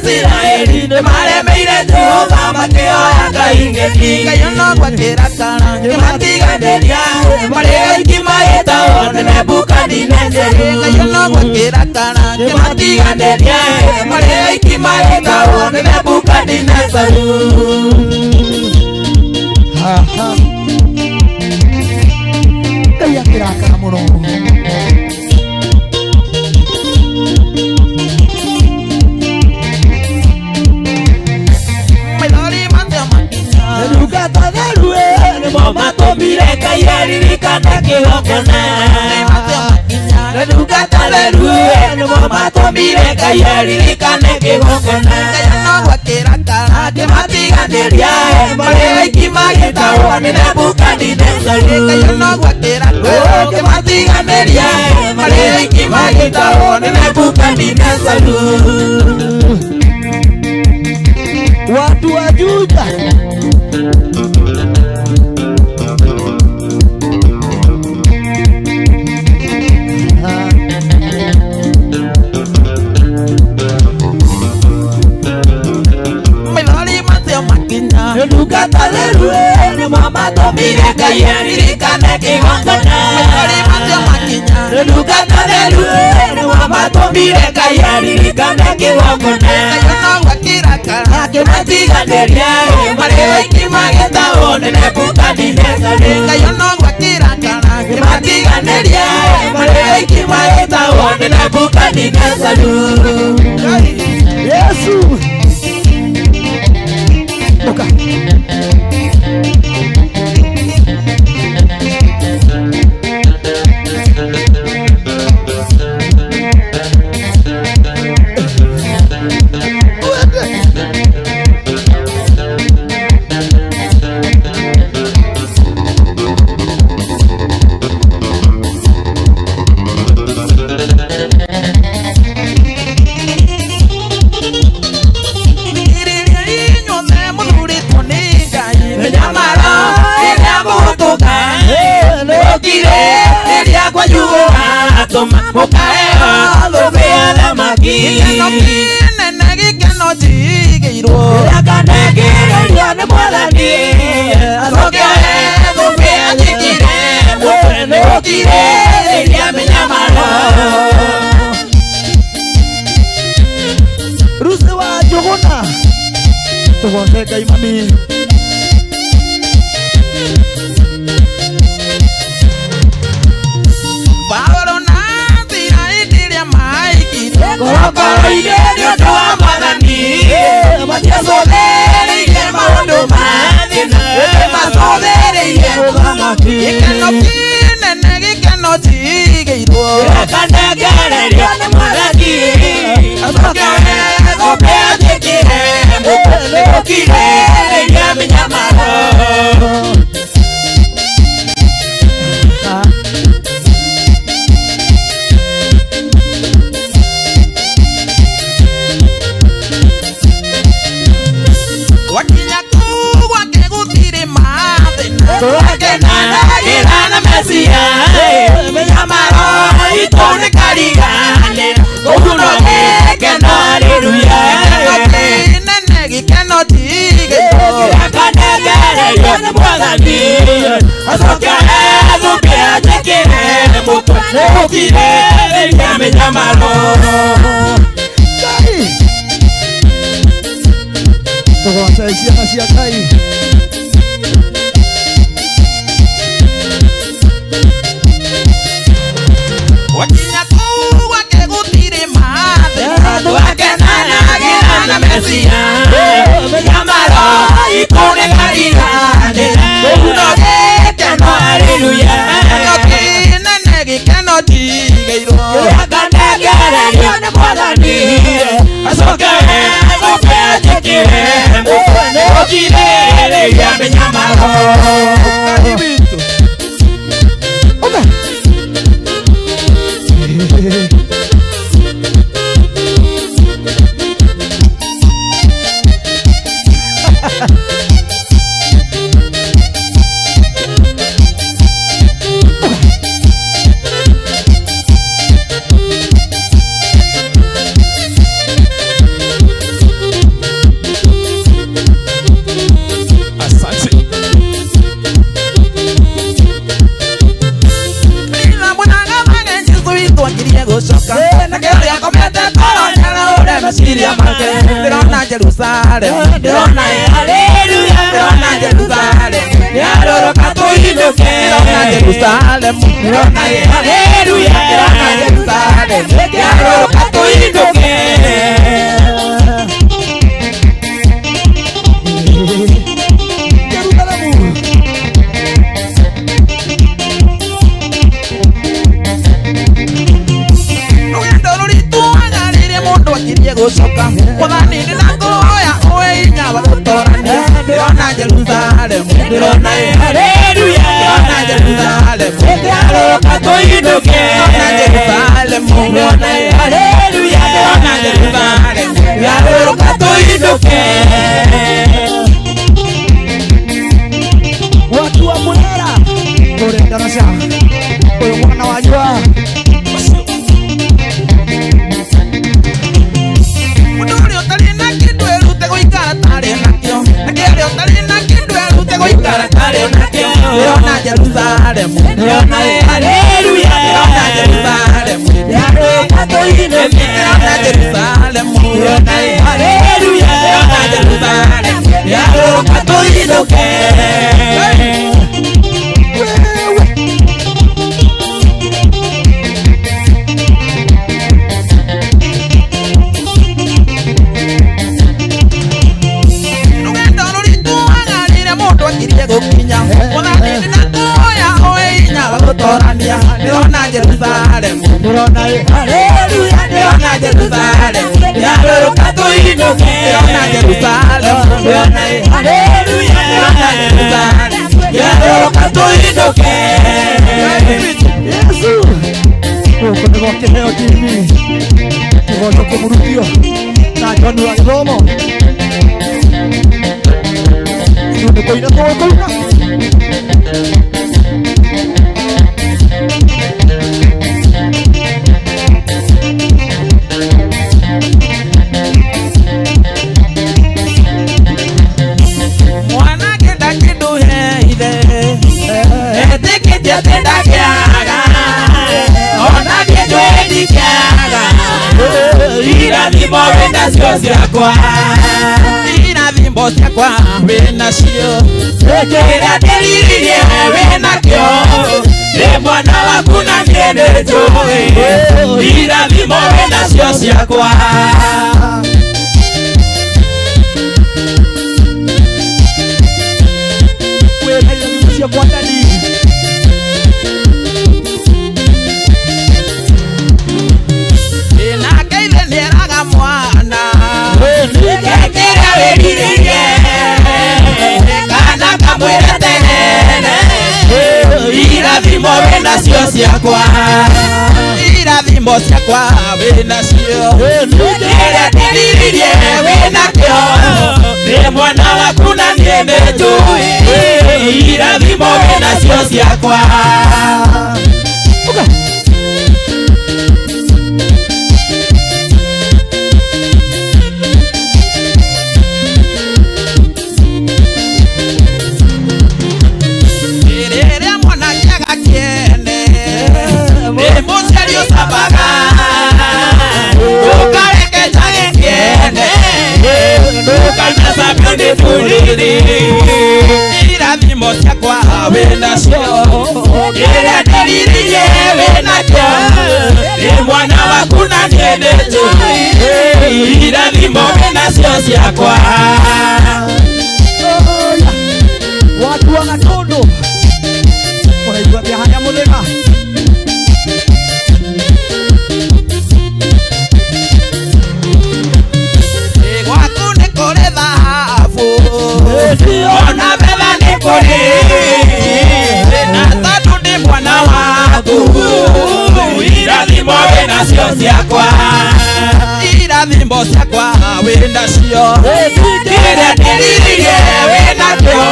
Israeli ne mare meire Jehova makioya kaingeti kayono gwakira kana matiganderia mare ikimaita one Nebukadinezar kayono gwakira kana matiganderia mare ikimaita one Nebukadinezar kaya kira kana muno Mama tomire kayeri kana kihokona Reduka talerue Mama tomire kayeri kana kihokona Kayano wakira kana Kematiganderia Mare ikimagita wane Nebukadinezar Kayano wakira kana Kematiganderia Mare ikimagita wane Nebukadinezar Watu wa Juda Reduka talerue Mama tomire kayeri kana kihokona Reduka talerue Mama tomire kayeri kana kihokona Kayano wakira kana Kematiganderia Mare ikimagita one Nebukadinezar Kayano wakira kana Kematiganderia Mare ikimagita one Nebukadinezar Yesu Mukae lubea la magi Keno jigiro Yakanegiro ne mwalani Asoke lubea jikire Mwene ukire Elia minyamano Ruse wa juguna Tugoneka imami Koro igerio toa madani Matia sodere ige maondo madina Ema sodere ige ugamaki Ikeno kine negi keno tigiro Yakanegere rione mwalaki Asokere gopea jikire Mupele ukire Ige minyamano Kire Jerusalem, ndĩrona haleluya, ndĩrona Jerusalem, yaroroka tũinũke, ndĩrona Jerusalem, ndĩrona haleluya, ndĩrona Jerusalem, yaroroka tũinũke. Gucoka mwathani na ngũoya ũĩ hinya wa gũtũũrania, ndĩrona Jerusalem, ndĩrona haleluya, ndĩrona Jerusalem, yaroroka tũinũke, ndĩrona Jerusalem, ndĩrona haleluya, ndĩrona Jerusalem, yaroroka tũinũke. Watu wa Murera kũrĩ Ndaraca, ũyũ mwana wa nyua ndĩrona Jerusalem, ndĩrona haleluya, ndĩrona Jerusalem, yaroroka tũinũke, ndĩrona Jerusalem, ndĩrona haleluya, ndĩrona Jerusalem, yaroroka tũinũke. Ndĩrona Jerusalem, ndĩrona haleluya, ndĩrona Jerusalem, yaroroka tũinũke, ndĩrona Jerusalem, ndĩrona haleluya, ndĩrona Jerusalem, yaroroka tũinũke. Yesu gũkũ nĩguo kĩheo TV kĩgoco kĩmurutio na John wa Gĩthomo. Ithuĩ nĩ kũina tũgũkũina. Irathimo ciakwa wĩnacio, kĩrĩa ndĩriririe wĩnakĩo, nĩ mwana waku na niĩ nĩnjũĩ, irathimo wĩnacio ciakwa. Wĩna irathimo ciakwa ndani. Irathimo wĩnacio ciakwa, irathimo ciakwa wĩnacio, kĩrĩa ndĩriririe wĩnakĩo, nĩ mwana waku na niĩ nĩnjũĩ, irathimo wĩnacio ciakwa. Irathimo ciakwa wĩnacio, kĩrĩa ndĩriririe wĩnakĩo, nĩ mwana waku na niĩ nĩnjũĩ, irathimo wĩnacio ciakwa. Watu wa Gatundu mũraigua atĩa harĩa mũthĩga? Gwaku nĩ kũrĩ thahabu, ona betha nĩ kũrĩ, na tondũ ndĩ mwana waku, irathimo wĩnacio ciakwa, irathimo ciakwa wĩnacio, kĩrĩa ndĩriririe wĩnakĩo,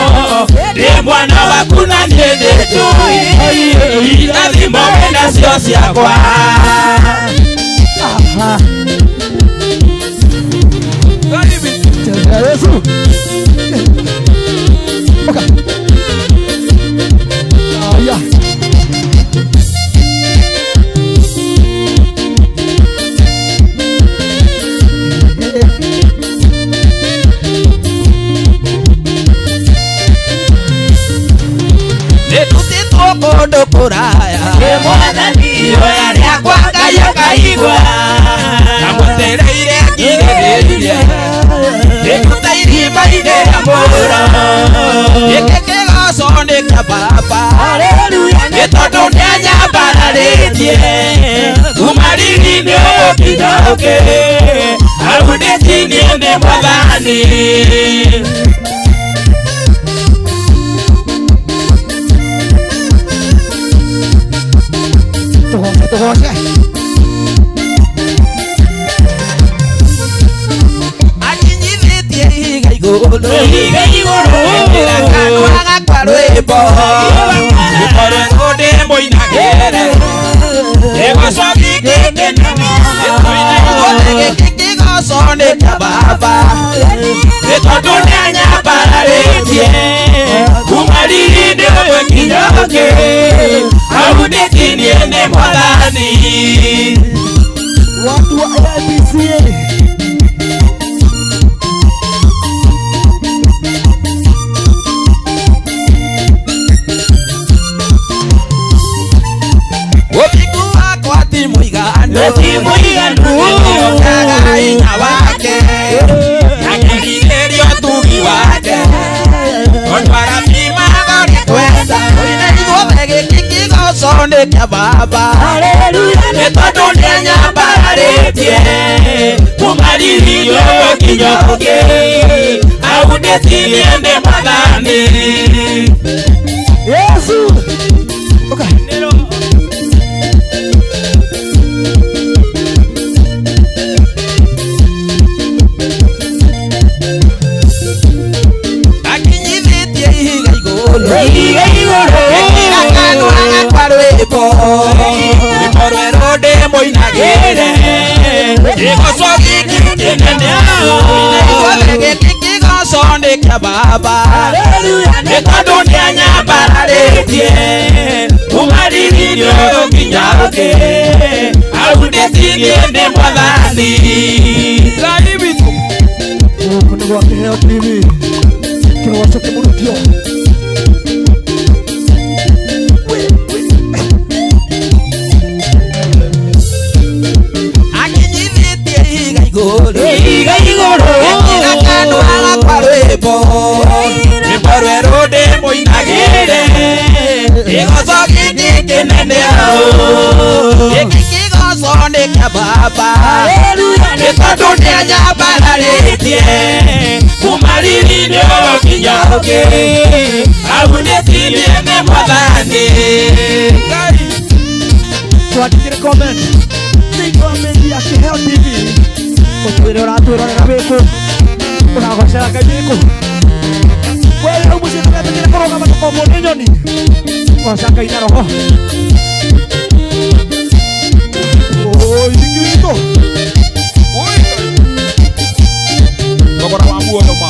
ndĩ mwana waku na niĩ nĩnjũĩ, irathimo wĩnacio ciakwa. Yesu. Okay. Yeah. kundu kuraya mwathani oya ria kwanga yakaigwa amutereire ngirĩrĩirie ĩkũteithie maithĩra mũra gĩkĩ kĩgoco nĩ kĩa baba nĩ tondũ nĩanyambararĩtie kuma riri-inĩ ũkinya ũngĩ aunĩkinie nĩ mwathani. Tugoce akinyithĩtie ihiga igũrũ ĩkĩra kanua gakwa rwĩmbo rwĩmbo rwerũ ndĩmũinagĩre kĩgoco gĩkĩ kĩnene gĩkĩ kĩgoco nĩ kĩa baba nĩ tondũ nĩanyambararĩtie kuma riri-inĩ ũyũ nginya ũngĩ aunĩkinie nĩ mwathani. watu wa ABC ũthingu wakwa ti mũiganu nĩokaga hinya wake akĩrigĩria ũtugi wake ondwarabimaga rĩkwenda oine ithuothe gĩkĩ kĩgoco nĩ kĩa baba nĩ tondũ nĩanyambararĩtie kuma riri-inĩ ũyũ nginya ũngĩ aunĩkinie nĩ mwathani. Yesu akinyithĩtie ihiga igũrũ ĩkĩra kanua gakwa rwĩmbo rwĩmbo rwerũ ndĩmũinagĩre kĩgoco gĩkĩ kĩnene ithuothe gĩkĩ kĩgoco nĩ kĩa baba nĩ tondũ nĩanyambararĩtie kuma riri-inĩ ũyũ nginya ũngĩ aunĩkinie nĩ mwathani. Ngai witũ gũkũ nĩ gwa Kĩheo TV kĩgoco kĩmũrutio akinyithĩtie ihiga igũrũ ĩkĩra kanua gakwa rwĩmbo rwĩmbo rwerũ ndĩmũinagĩre kĩgoco gĩkĩ kĩnene gĩkĩ kĩgoco nĩ kĩa baba nĩ tondũ nĩanyambararĩtie kuma riri-inĩ ũyũ nginya ũngĩ aunĩkinie nĩ mwathani. twandĩkĩre comment thĩinĩ wa mendi ya Kĩheo TV ũtwĩre ũratwĩrorera wĩkũ ũragocera Ngai wĩkũ wewe hau mũciĩ tũgetĩkĩre kũrũgama tũkombwo nĩ nyoni goca Ngai na roho ithiki witũ thogora wa muoyo ma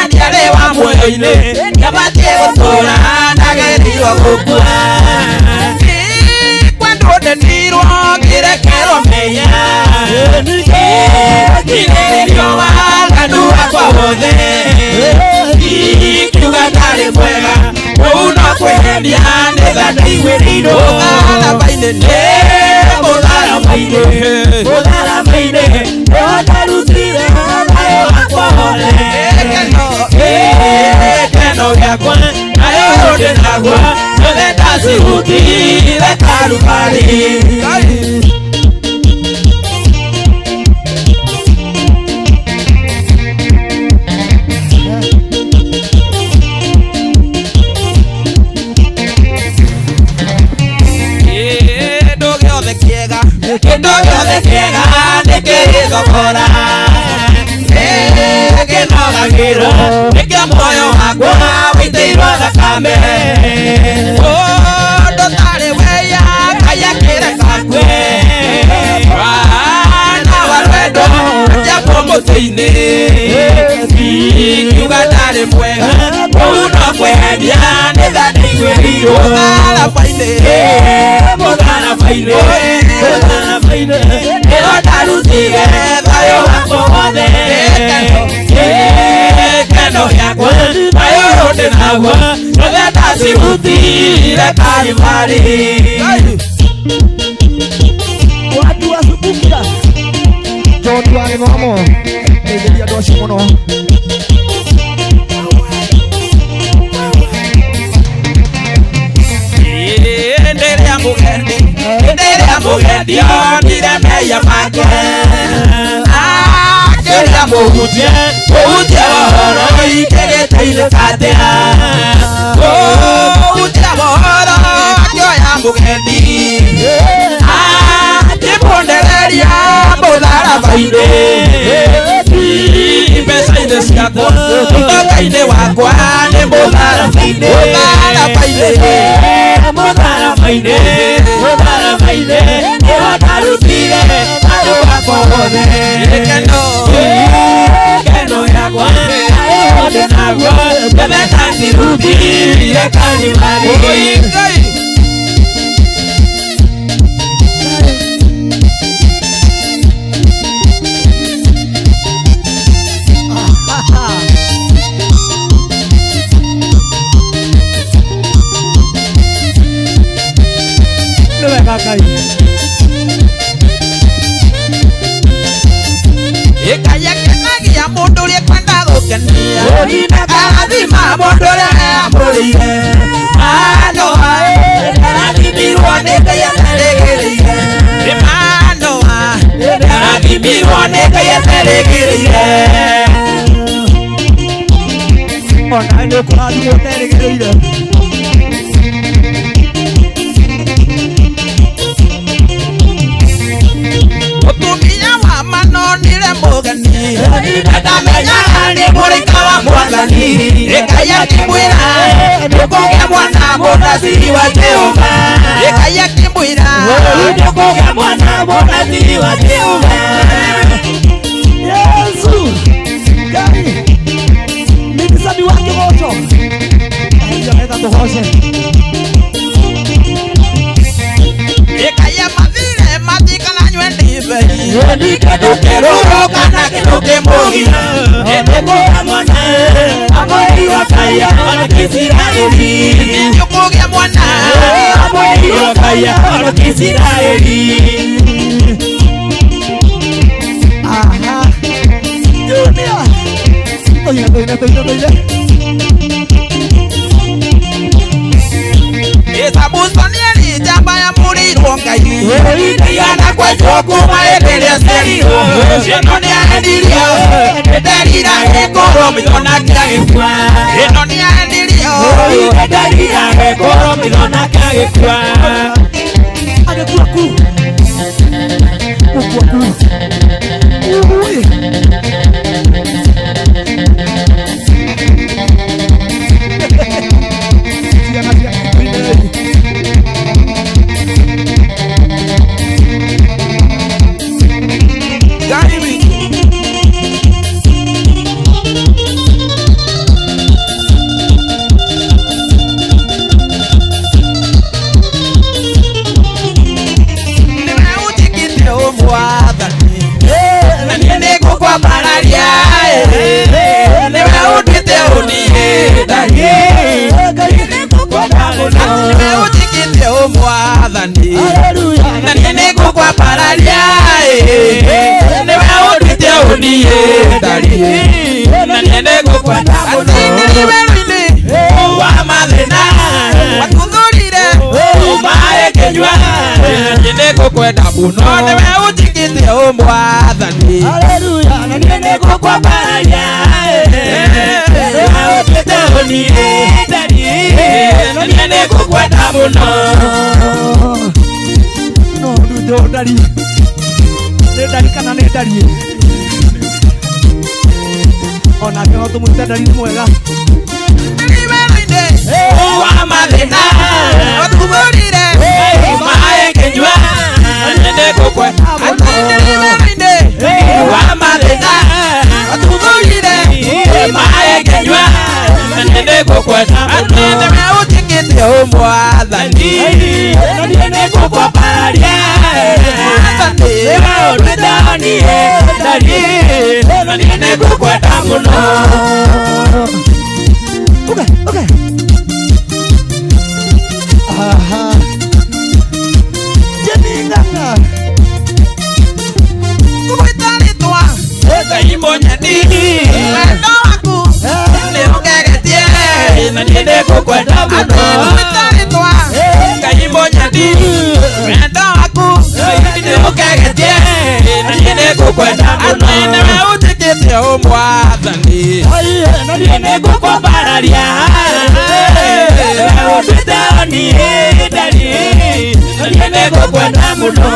ndiarĩ wa muoyo-inĩ nĩabatiĩ gũtũra ndagĩrĩirwo gũkua kwendwo ndenirwo ngĩrekerwo mehia ngirĩrĩrio waganu wakwa wothe ikiuga ndarĩ mwega kũu no kwĩhendia nĩ tha ndaiguĩrĩirwo mũtharaba-inĩ nĩ mũtharaba-inĩ nĩho ndarutire thayũ wakwa wothe gĩkeno gĩakwa nayo hũndĩ naguo ciothe ndacihutire Kalvari. Kĩndũ gĩothe kĩega nĩkĩrĩ thogora gĩkenogagĩrwo nĩkĩo muoyo wakwa wĩitĩirwo thakame ũndũ tarĩ weya Ngai akĩreka kue wana wa rwendo japo moteine kiugatari mwega una kwendia nethani gwĩrirwo mũthara faine ĩyo ndarutire thayũ wakwa wothe keno gĩakwa thayũ ndĩ naguo rothe ndacirutire Kalvari. Watu wasubukira Jotu wa gĩthomo nĩithĩria andũ acio mũno. Ndĩrĩa mũgendi onire meya make ndĩrĩa mũhutie mohoro ikĩgĩteithĩ katea mũhutie mohoro akĩoya mũgendi akĩmũndereria mũtharabainĩ mbeca-inĩ ciakwa mũtoka-inĩ wakwa nĩ mũtharabainĩ ĩyo ndarutire thayũ wakwa wothe keno yakwa thayũ ndĩ naguo rothe ndacirutire Kalvari. Ikayakenagia mũndũ ũrĩa kwenda gũkenia arathima mũndũ ũrĩa amũrĩire Manoa arathimirwo nĩ Ngai atarĩgĩrĩire Manoa arathimirwo nĩ Ngai atarĩgĩrĩire ona nĩ kũrathimwo ũterĩgĩrĩire. Mũtumia wa manonire mũgeni ndamenyaga nĩ mũraika wa Mwathani Ngai akĩmwĩra ndũkũgĩa mwana mũnabii wa Jehova Ngai akĩmwĩra ndũkũgĩa mwana mũnabii wa Jehova. Yesu Ngai nĩ msanii wa kĩgoco ndio nenda tũgoce Ikaya mathire mathikana nywe ndibei ndũkerũrwo kana kĩndũ kĩmũgia ndũkũgĩa mwana amũri wa Ngai ona Kĩisiraeli ndũkũgĩa mwana amũri wa Ngai ona Kĩisiraeli. aha Junior toine Musonieri jamba ya mũrĩirwo Ngai Ndigana kwenjwo kuma hĩndĩ ĩrĩa ciarirwo ĩno nĩahendirio nderira gĩkũrwo mĩthona kĩagĩkua ĩno nĩahendirio nderira gĩkũrwo mĩthona kĩagĩkua agĩkua ku gũkua ku ui ciana cia kwenda muno niwe unjigite umwathani haleluya na nene kwa baraja utete unie ndani na nene kwenda muno no ndudo ndari ndari kana nĩ ndari ona no tumwite ndari nĩ mwega niwe wa mathina otuburire mae kenywa nene kwenda wa mathina atuthuire maekenywa nene gukwenda atende meutikite umwathani nene gukwapararia Rwitani nene gukwenda muno. Okay. Aha. Jeninganga. Kuitaritwa. Kaimo nyadi. Wendo waku. Nene ugegetie. Nene gukwenda muno. Kuitaritwa. Kaimo nyadi. Wendo waku. Nene ugegetie. Nene gukwenda muno. Nene utikite umwathani. Nene gukwapararia. Rwitani nene gukwenda muno.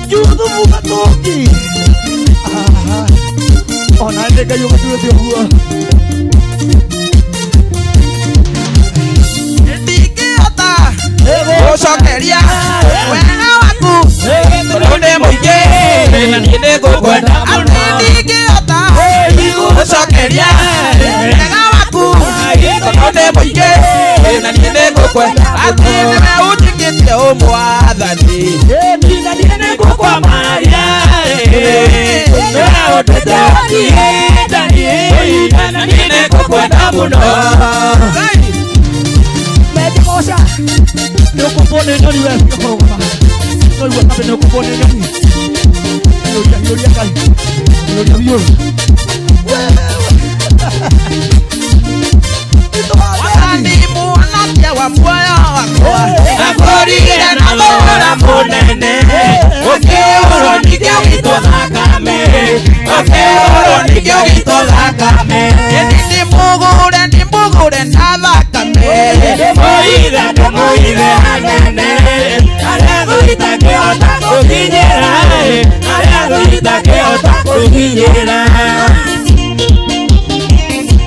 Juthu mugatoki. Aha. Ona ndeka yugatuwe huo. Ndingĩhota gũcokeria wega waku tondũ nĩ mũingĩ na niĩ nĩngũkwenda mũno. Ndingĩhota gũcokeria wega waku tondũ nĩ mũingĩ na niĩ nĩngũkwenda. Atĩ nĩwe ũnjigĩte ũmwathani na niĩ nĩngũkwamaria. Nĩwe ũndũĩte waniĩ na niĩ nĩngũkwenda mũno. Metikosha. Nukupone nani wewe kama. Wewe kabe nukupone nani. Yoria kai. Yoria vio. Wani muanatia wa moyo wako. Akorire na bora munene. Okeoro nikyo gitothakame. Okeoro nikyo gitothakame. Ndi mugure na thakame. Moire anene. Aria itakehota kukinyira. Aria itakehota kukinyira.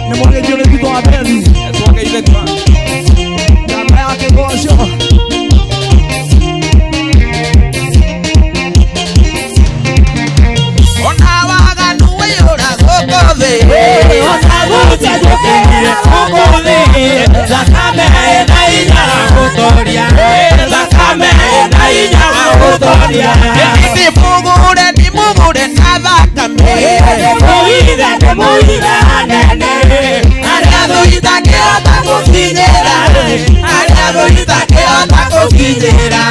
Nemwongerie kitu wa beli. Tuongeire kwa. Namba yake ngosho. Ona waganu wĩyũra gũkũ thĩ. Ona gũcenjũkĩire gũkũ thĩ. Thakame ĩna hinya wa gũtooria. Thakame ĩna hinya wa gũtooria. Ndimugure na thakame. Ndĩmũire anene. Arĩa thũ itakĩhota gũkinyĩra. Arĩa thũ itakĩhota gũkinyĩra.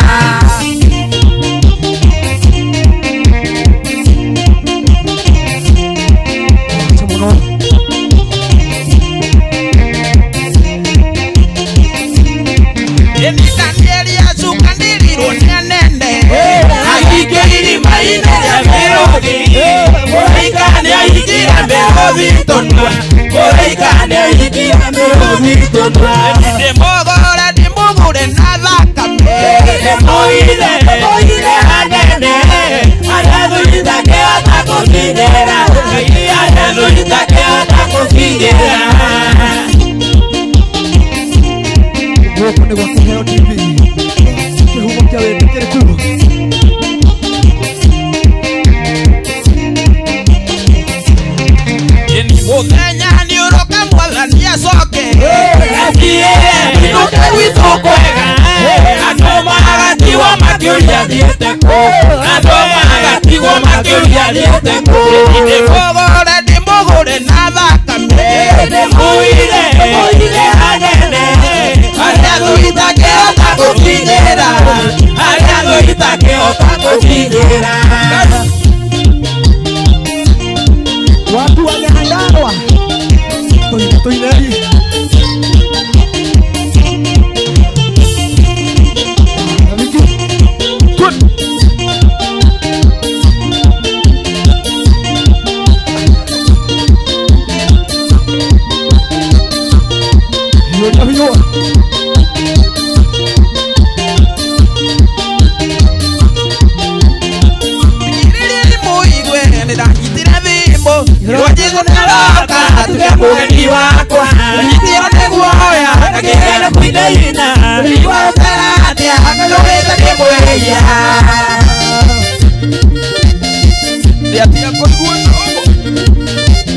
Ndimugure na thakame. Ndĩmũire anene. Arĩa thũ itakĩhota gũkinyĩra. Arĩa thũ itakĩhota gũkinyĩra. Gũkũ nĩ gwa Kĩheo TV. Kĩhumo kĩa wĩtĩkĩrĩku. Mũthenya nĩũroka mwathani acoke. Inuke gwitũ kwega. Andũ magatigwo makĩũria thiĩte kũ. Andũ magatigwo makĩũria thiĩte kũ. Ndĩmũgũre na thakame. Ndĩmũire anene. Arĩa thũ itakĩhota gũkinyĩra. Arĩa thũ itakĩhota gũkinyĩra. Watu wamehandarwa. Toineri. Mũgeni wakwa nyitio nĩ guoya na kĩgeno kwĩnaina riũa ũtaratia akagũrĩte kĩmwĩhia Ria tia kũigua cogo.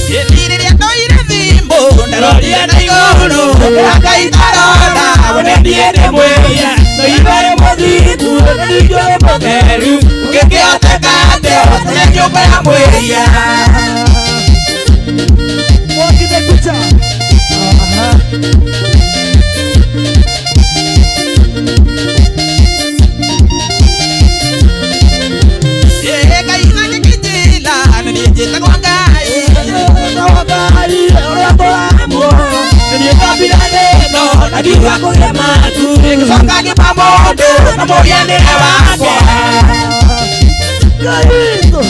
Hĩndĩ ĩrĩa ndoire thimũ ndaroria na igũrũ Ngai ndarona wone niĩ ndĩ mwĩhia ndoire mũthingu na ningĩ mũtheru ũngĩkĩhoteka atĩa ũtũre nyũmba ya mwĩhia Mwakine kucha. Ngai na gĩkĩnjĩra nĩ niĩ njĩtagwo Ngai ũrĩa tũramwo nĩ niĩ ndambire thĩno na ngiuga kũgĩa matu ngĩcoka ngĩma mũndũ na mũhianĩre wakwa Kristo.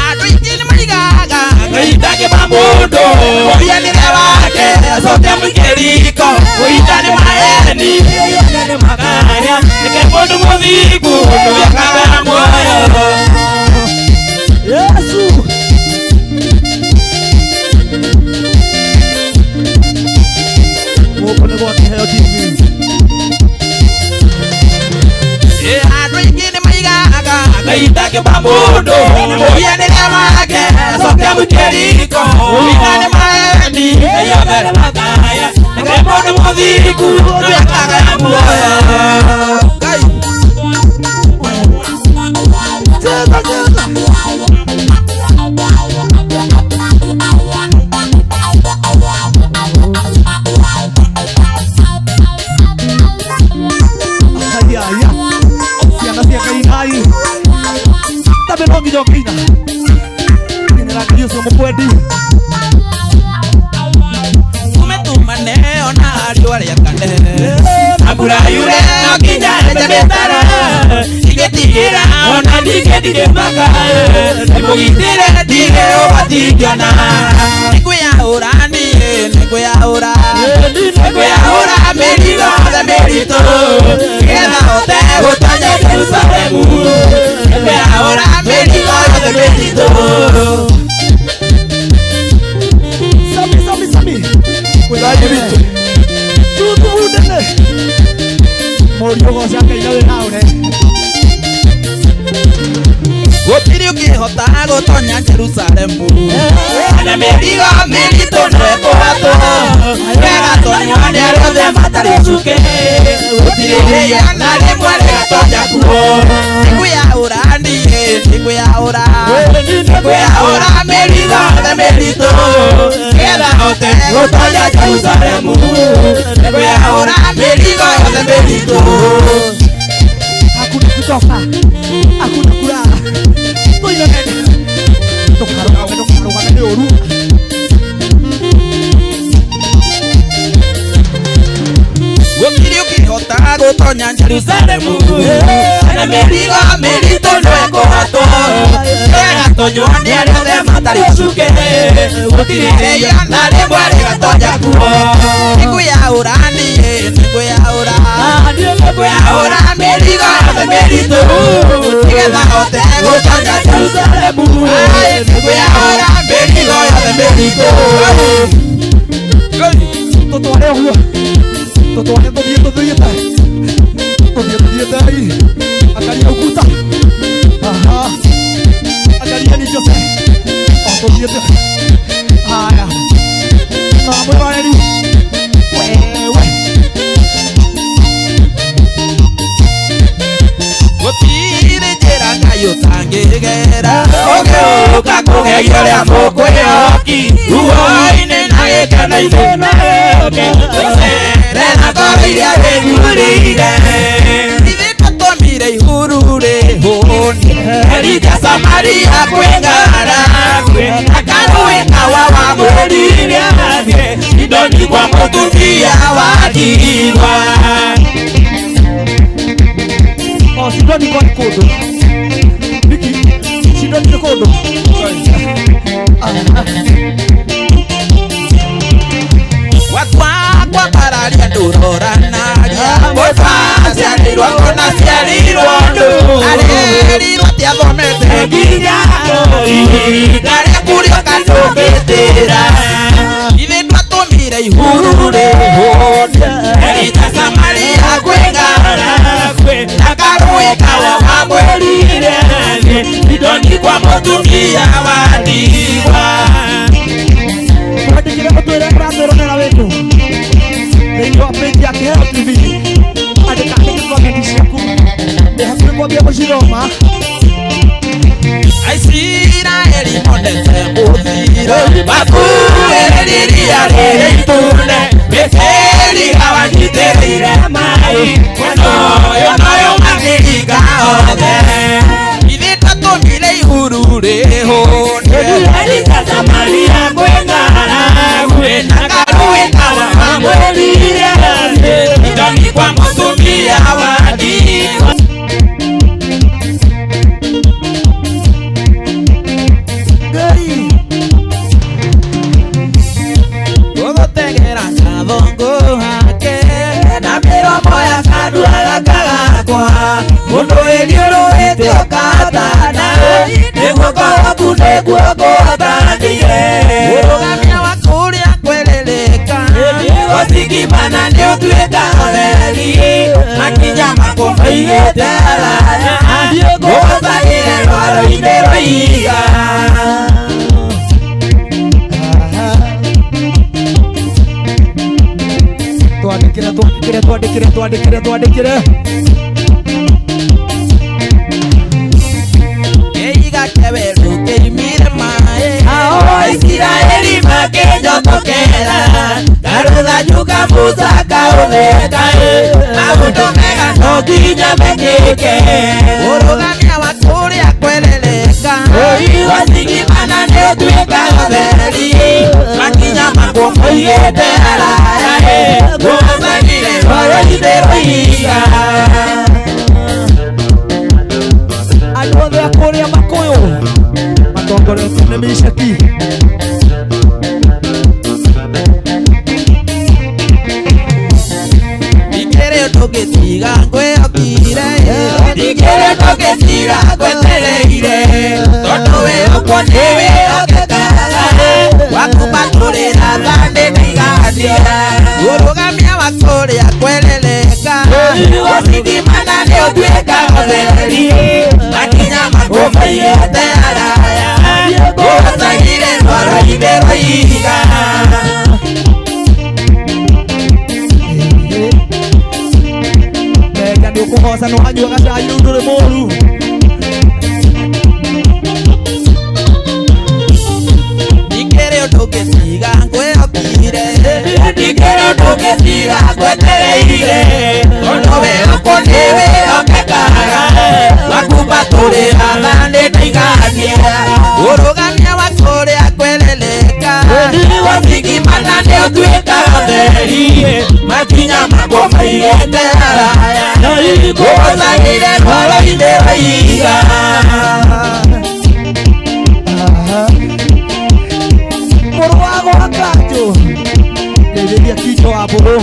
andũ aingĩ nĩ maigaga Ngai ndangĩma mũndũ mũhianĩre wake acoke mũige riko ũita nĩ maeni nĩ makanya nĩke mũndũ mũthingu ndũgĩakaga muoyo Yesu. Gũkũ nĩ gwa Kĩheo TV. andũ aingĩ nĩ maigaga Ngai ndangĩma mũndũ mũhianĩre wake acoke mũige riko ũita nĩ maeni nĩ makanya nĩke mũndũ mũthingu ndũgĩakaga muoyo Ngai Cheza, cheza. Ay, ay, ay. Ciana cia Ngai ngai. Tambe no nginya ũkĩina. Nginyĩra Ngai ũcio mũkwendi. umetumane ona riũa rĩakane ambura yure nginya nja mĩtara ingĩtigĩra ona ningĩ ndirĩmaka ndĩmũgitĩre ndirĩ ũgatingiona nĩngwĩyahũra niĩ nĩngwĩyahũra mĩrigo yothe mĩritũ nĩgetha hote gũtonya Jerusalemu nĩngwĩyahũra mĩrigo yothe mĩritũ Sami, sami, sami. Ngai witũ. Tutu udene. Mũriũ goca Ngai na wĩ nawe. gũtirĩ ũngĩhota gũtonya Jerusalemu na mĩrigo mĩritũ nĩkũhatwo ĩgatonywo nĩ arĩa othe matarĩ cuke gũtirĩ rĩya na rĩmwe rĩgatonya kuo nĩngwĩyahũra niĩ nĩngwĩyahũra mĩrigo yothe mĩritũ nĩgetha hote gũtonya Jerusalemu nĩngwĩyahũra mĩrigo yothe mĩritũ Hakuna kutoka. Hakuna kulala. Tuinamene. Tukarugame nĩ ũru. gũtirĩ ũngĩhota gũtonya Jerusalemu na mĩrigo mĩritũ nĩkũhatwo ĩgatonywo nĩ arĩa othe matarĩ cuke gũtirĩ rĩya na rĩmwe rĩgatonya kuo nĩngwĩyahũra niĩ nĩngwĩyahũra mĩrigo yothe mĩritũ nĩgetha hote gũtonya Jerusalemu nĩngwĩyahũra mĩrigo yothe mĩritũ Tũtware ũguo. Tũtware tũthiĩte. Tũthiĩte ahí. Angalia ukuta. Aha. Angalia ni Jose. Tũthiĩte. Haya. Na mwĩroreri. Wewe. gũtirĩ njĩra Ngai ũtangĩgera ũgĩũka kũgeria ũrĩa mũkwĩhoki ruo-inĩ na gĩkeno-inĩ na gĩũke ũcere na ngoro iria wĩihũrĩire ithuĩ tũtũmire ihuru rĩhũni Elija Samaria kwĩng'ara akanũĩka wa mwĩrire athiĩ Sidoni kwa mũtumia wa ndigwa Sidoni kwa kũndũ. Niki. Sidoni nĩ kũndũ. watu wakwa bararia ndũroranaria mũtaciarirwo kũna ciarirwo ndũ arerirwo atĩa thomete nginya ndare kurio kandugitira ithe twatumire ihuru rihunde erita Samaria kwengara na karui kawa wamwirire idoni kwa mutumia wa ndigwa Kwandikire mutwire murathirunira witu thĩinĩ wa page ya Kĩheo TV andĩka comment ciaku nĩ hakuhĩ kwambia gũcithoma. Aisiraeli monete mũthiro makuĩrĩria rĩrĩ itune Betheli hawanyitĩrĩire maĩ mwena ũyũ noyo makĩringa othe ithuĩ twatũmire ihuru rĩhũne erika Samaria kwĩng'aragu na karũĩ kawa mamwĩrire itoni kwa mũtumia wa ndigwa gũgũtegera kathongo hake na mĩromo ya kanua gakagakwa mũndũ ĩriũrũĩte ũkatana nĩguo kwaku nĩguo ngũthanire ũrũgamia wa kũrĩa kwĩrĩrĩka gũthigimana nĩ ũtuĩkaga theri makinya makũ maigĩte araya ngũthanire rwaro-inĩ rwa ihiga twandĩkire kĩiga kĩwerũ kĩimire maĩ ao Isiraeli makĩnjotokera karũthanjuka Musa kaũtheka maũndũ mega no nginya mekĩke ũrũgamia wa kũrĩa kwĩrĩrĩka gũthigimana nĩ ũtuĩkaga theri makinya makũ maigĩte araya ngũthanire rwaro-inĩ rwa ihiga andũ othe a kũrĩa Makũyũ matongoretio nĩ Miceki ndikĩrĩ ũndũ ngĩtiga ngwĩhokire ndikĩrĩ ũndũ ngĩtiga ngwetereire tondũ wĩhokwo nĩ wĩhokekaga wakumatũrĩra thandĩ nĩigania ũrũgamia wa kũrĩa kwĩrĩrĩka gũthigimana nĩ ũtuĩkaga theri makinya makũ maigĩte araya ngũthaire rwaro-inĩ rwa ihiga Mega nĩ ũkũhoca nĩ wanyua gacai rĩu ndũrĩ mũru ndikĩrĩ ũndũ ngĩtiga ngwĩhokire ndikĩrĩ ũndũ ngĩtiga ngwetereire tondũ wĩhokwo nĩ wĩhokekaga wakumatũrĩra thandĩ nĩigania ũrũgamia wa kũrĩa kwĩrĩrĩka gũthigimana nĩ ũtuĩkaga theri makinya makũ maigĩte araya ngũthanire rwaro-inĩ rwa ihiga mũrũ wa gwa Kanjũ ndeithĩria Kinjo wa Mbũrũ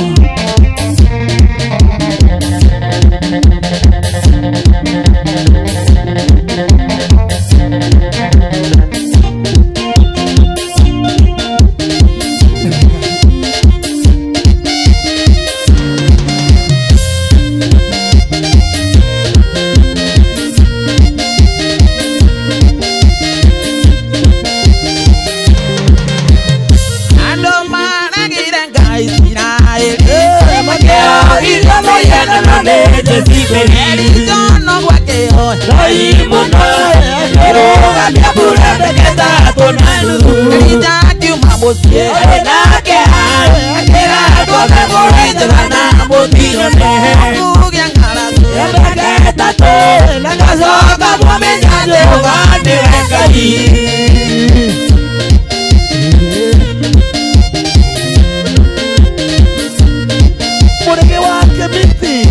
Elizono gwakeo Naimono Erogamia pura Beketa tonalu Elizakiuma mosie Nake Akera Dome morite Vana motino ne Kugia ngara Beketa to Nakasoka Mwamejande Ugande Rekai Murege wake miti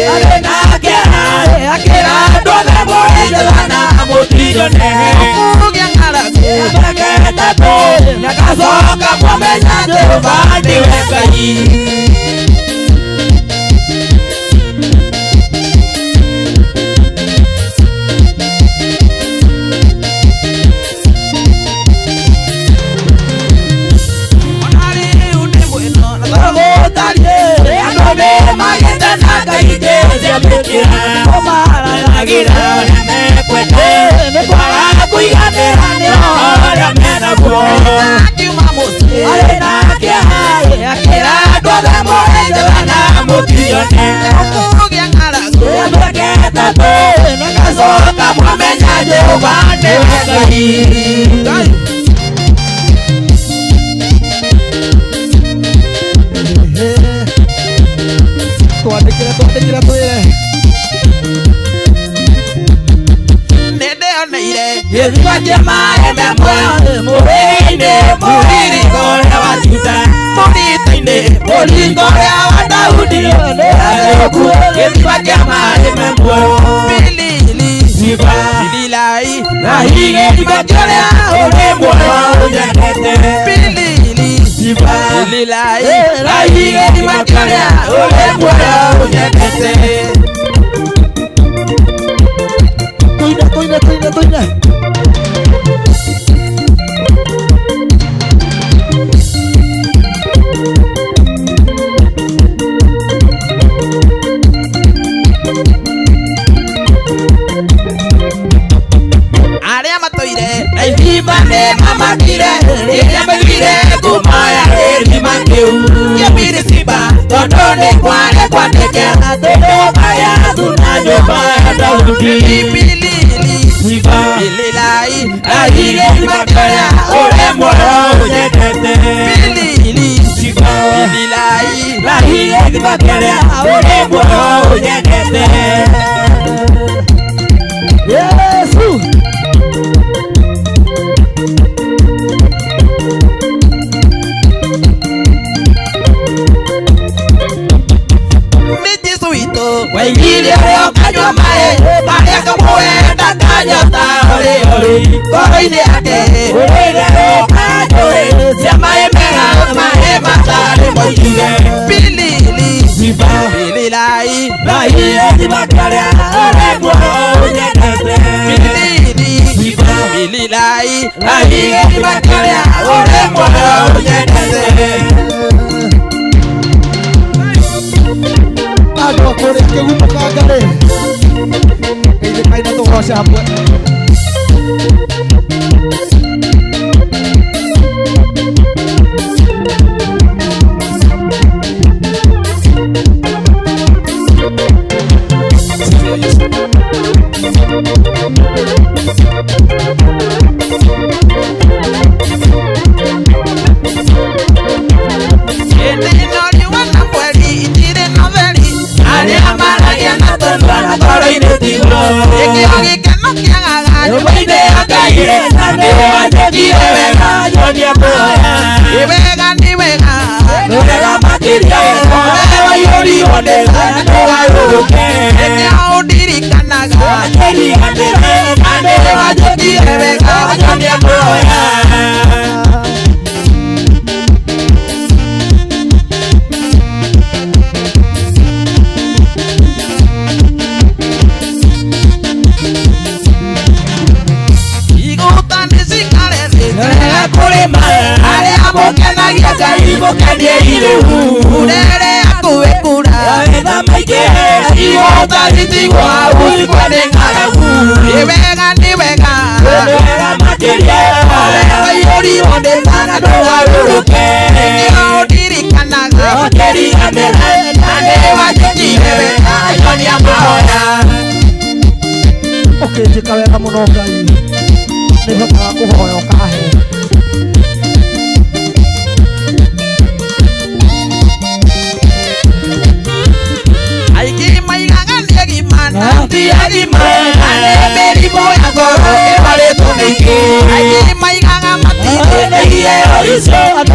nake akĩra andũ othe mũrĩnjethana mũtirione kugia ng'aragu gatatũ nagacoka mwamenya Jehova nĩwe Ngai.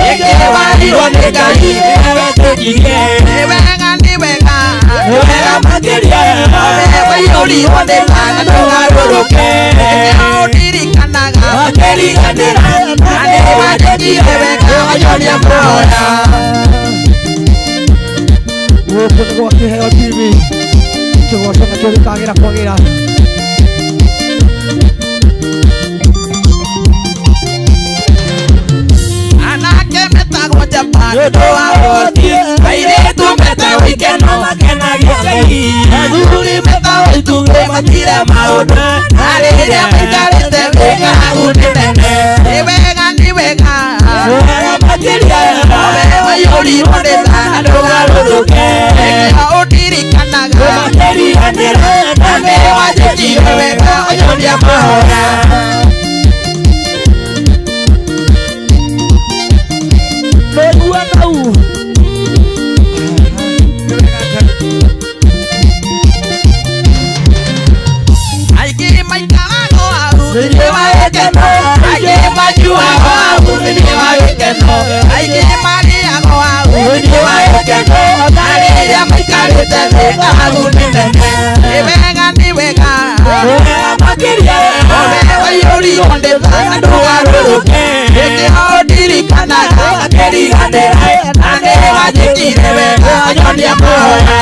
Eke wali one gai ewe te jige ewe ngani ni wega makiria we uri wonde na ndugaruruke ndirikanaga makiriganira ane wajekire wega wanyonia moya Gũkũ nĩ gwa Kĩheo TV kĩgoco nakĩo gĩkagĩra kwagĩra anake metagwo Japan nĩũndũ wa hoti airĩtu metagwo ikeno makenagia Ngai athuri metagwo itugĩ matire maũndũ na rĩrĩa maikarĩte wĩgagu nĩ nene nĩ wega makĩria we waiyũrirwo nĩ tha ndũgarũrũke ũndirikanaga makĩriganĩra na nĩ wanjĩkire wega onyonia mahoya Nĩgua nau aingĩ maikaraga hau thĩinĩ wa gĩkeno aingĩ manyuaga hau thĩinĩ wa gĩkeno aingĩ marĩaga hau thĩinĩ wa gĩkeno na rĩrĩa maikarĩte wĩgagu nĩ nene nĩ wega makĩria we waiyũrirwo nĩ tha na ndũgarũrũke ndirikanaga makĩriganĩra na nĩ wanjĩkire wega onyonia mahoya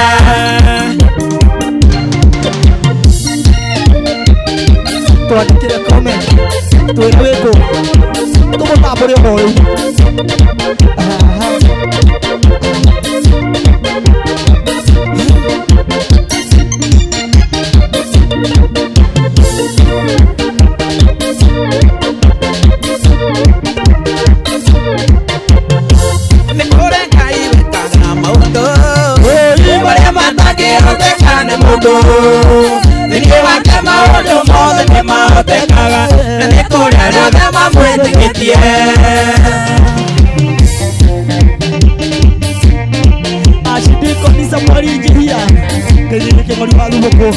twandĩkĩre comment twĩre wĩkũ tũmũtambũre ũhoro nĩ kũrĩ Ngai wĩkaga maũndũ marĩa matangĩhoteka nĩ mũndũ thĩinĩ wake maũndũ mothe nĩ mahotekaga na nĩ kũrĩ arĩa othe mamwĩtĩkĩtie Ashindiko ni safari ingĩhia kĩnyini kĩng'ori wa thubũkũ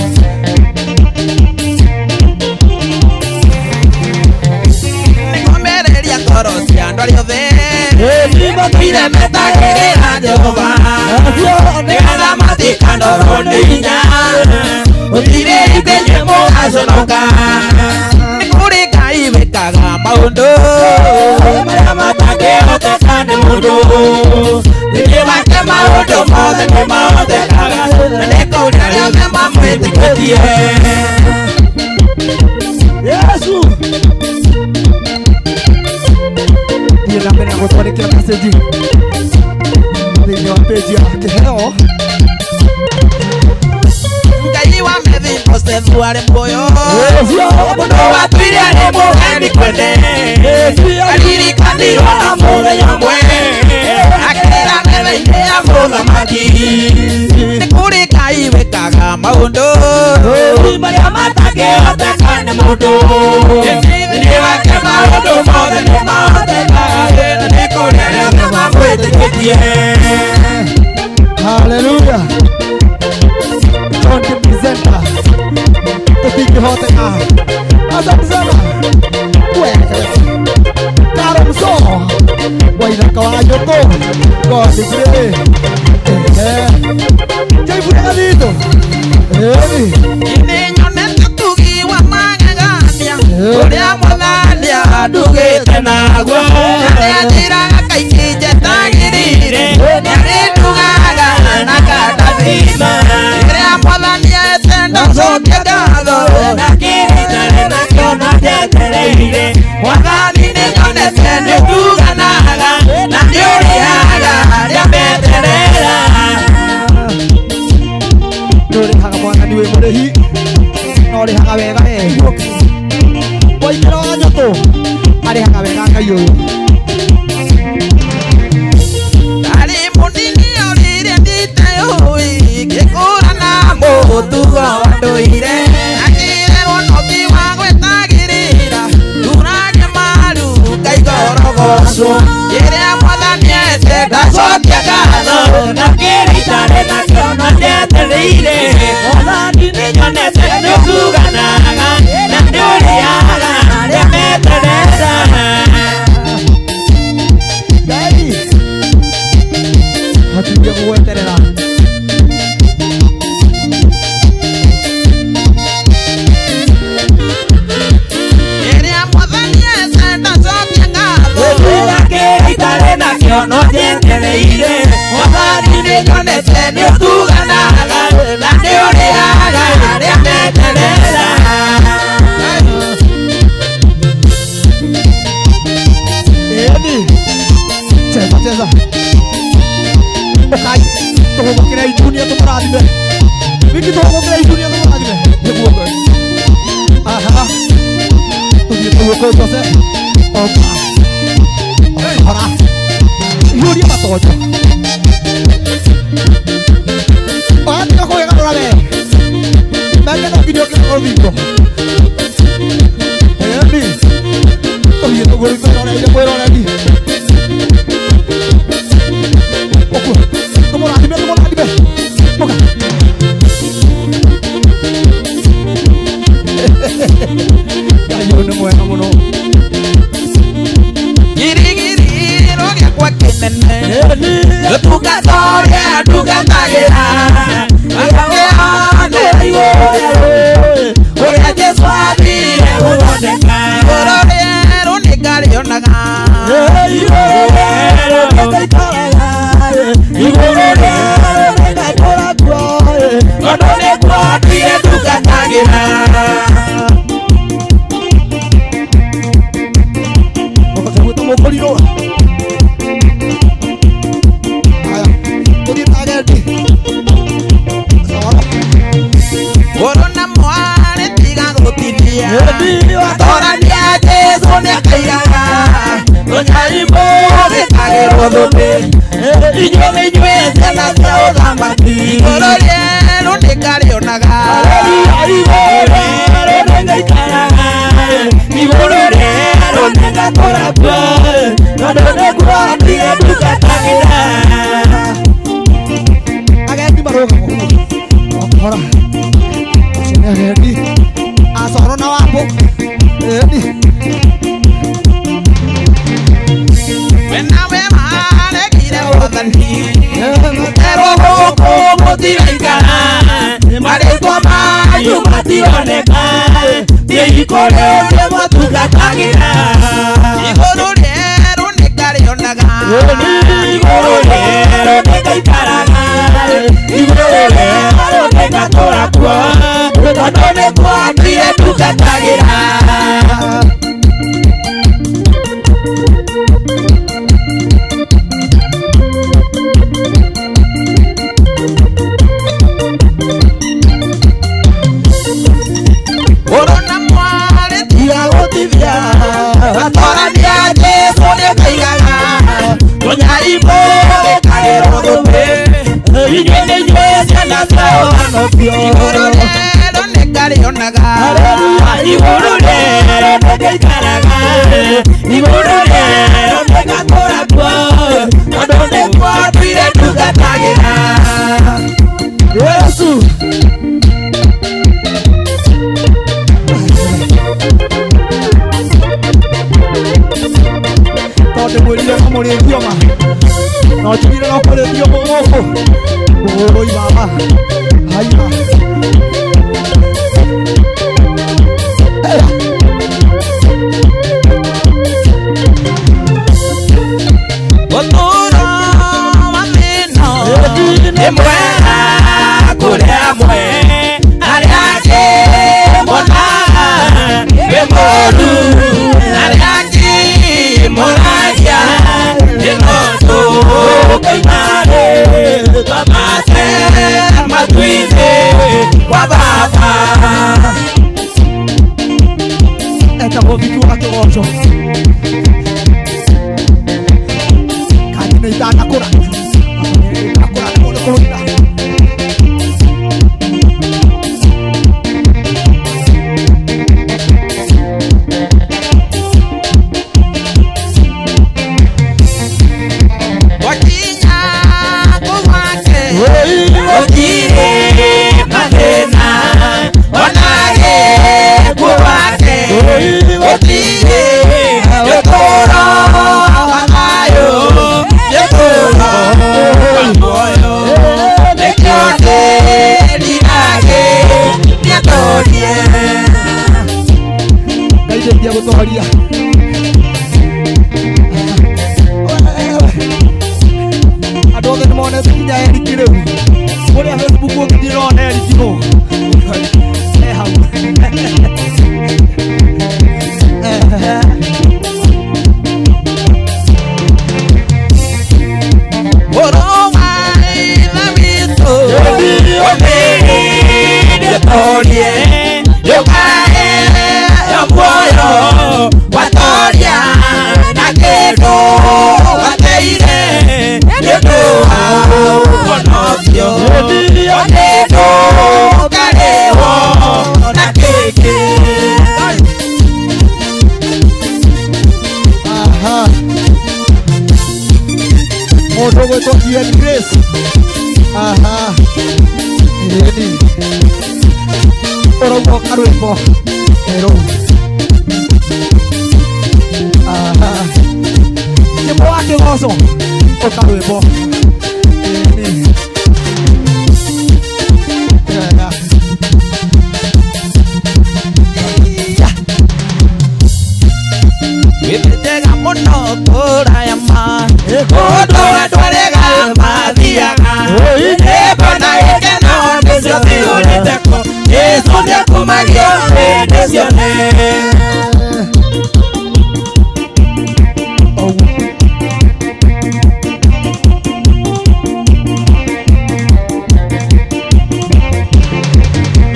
nĩkũmereria ngoro cia andũ arĩa othe matuire metagĩrĩra Jehova nĩgetha matikandorwo nĩ hinya gũtirĩ ithenya mũgaconoka nĩ kũrĩ Ngai wĩkaga maũndũ marĩa matangĩhoteka nĩ mũndũ thĩinĩ wake maũndũ mothe nĩ mahotekaga na nĩ kũrĩ arĩa othe mamwĩtĩkĩtie Yesu thiĩ na mbere na gũtwandĩkĩra message thĩinĩ wa page ya Kĩheo Ngai wa Mephibosheth arĩ muoyo mũndũ watuire arĩ mũgeni kwene aririkanirwo na mũthenya ũmwe akĩra metha-inĩ ya mũthamaki nĩ kũrĩ Ngai wĩkaga maũndũ marĩa matangĩhoteka nĩ mũndũ thĩinĩ wake maũndũ mothe nĩ mahotekaga na nĩ kũrĩ arĩa othe mamwĩtĩkĩtie Hallelujah County presenter tũtingĩhoteka asante sana Karo Msoo wa ithaka wa Nyũkũ God is great Jaibure Gathindo nĩ nyonete tugi wa magegania ũrĩa mũthania ndugĩte naguo arĩa njĩraga kaingĩ njetagĩrĩire nĩarĩ ndugaga na kadathima rĩrĩa mwathania ete ndacokia ngatho na kĩrĩnyarĩ nakĩo na njetereire mwathani nĩ nyonete nĩ nduganaga na nĩ ũrĩhaga arĩa meterera ndũrĩhaga mwathani wĩ mũrĩhi no ũrĩhaga wega Waithĩra wa Nyũkũ arĩhaga wega Ngai ũyũ arĩ mũnini ũrĩire nditeyũĩ ngĩkũrana mũtugo wa ndũire akĩrerwo nothi wa gwĩtagĩrĩra nduragia maru ngaigorogocwo rĩrĩa mwathani ete ndacokia ngatho na kĩrĩtarĩ nakĩo na njetereire mwathani nĩ nyonete nĩ ũtuganaga na nĩ ũrĩaga arĩa meterera Ngai hatirie gũgweterera muoyo no njendereire mwathani nĩ nyonete nĩ ũtuganaga na nĩ ũrĩaga arĩa meterera. Cheza cheza ukai tuhumukire idunia tumurathime wiki tuhumukire idunia tumurathime niguo kwe aha tuthie tuguko jose oka hora yuria matojo atika kuega dorale menge no video ke no video endi tuthie tuguko dorale ile kwero ready Oka. Ayo ne mwena muno. Girigiri rogia kwa kinene. Tukatoria tukatagira. Akawe ane ayo. Oya Yesu abire uroneka. Ororero nikari onaga. Odone kwa tuye tukatagira. Okasebuto mokoliro. Aya, tuli tageti. Sawala. Corona moare tiga gotilia. Tora dia Yesu ne kaiga. Doña Imore tagero dote. Ijo me nywe na sao zambati. Cororiero ne kario naga. Cororiero ne kaiga. Cororiero ne kakora kwa. Nadone kwa tiga tukatagira. Ageti baroka. Ora. Ageti. Asoro na wapo. Wena we mare kire wadani. Ero boko motivenkana. Mare kwa mayu mationeka. Ikore emo tukatagira. Igororero nekarionaga. Igororero nekaikaraga. Igororero nekatora kwa. Kadone kwa tire tukatagira. Corona moare tiga gotivia. Atora dia Yesu ne kaiga. Doña Imore tagero dote. Inyene nywe na sao anopio. Igororero ne karionaga. Igororero ne kaikaraga. Igororero ne kakora kwa. Adone kwa tuire tukatagira. Yesu. Tote mwirire na mũrĩithio ma. No njugire no kũrĩithio mũgũkũ. Oi baba. Haya. Otoro mameno. Emwera kule amwe. Ariake mona. Emoru. Ariake monaja. Enoto kaimare. Kamate matwine. Wababa. Eta bovitu wake wocho. Kani ita nakura. Nakura nakura nakura. Wakinya kuwake. Okire madena. Onage kuwake. Okire yotoro wanayo. Yotoro wamoyo. Lekyote linage. Nyatorie. Kaide dia gutoria. Yorie Yokae Yomuoyo Watoria Nakedo Wateire Yodoa Wonokyo Yonedo Karewo Nakeke. Aha. Modogo to Ian Grace. Aha. Ini. Orang mau karuin po. Hero. Aha. Jempo ake kosong. O karuin po. Ini. Ya. Ya. Wipetega mono kora yama Kodo adwarega madhiaga Ebona ekeno desio tiuliteko Yesu ndiakumagio desione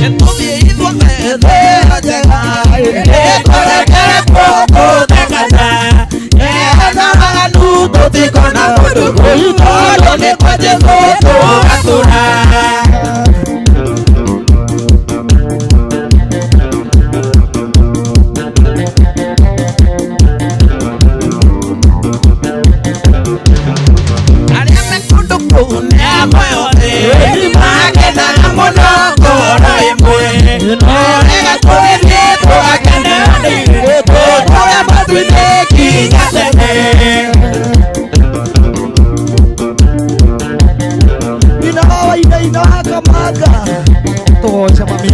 Etobie idwa mede ajega Ekore kere koko tekata Ehana maganu totiko na kudugo Olo ne kwa jesu to atura Ariame kudugo ne amoyone Makena amono koro imwe Orega tuwele to akene Tore matwine kinyatene Inawa ina kamaga. Tocha mami.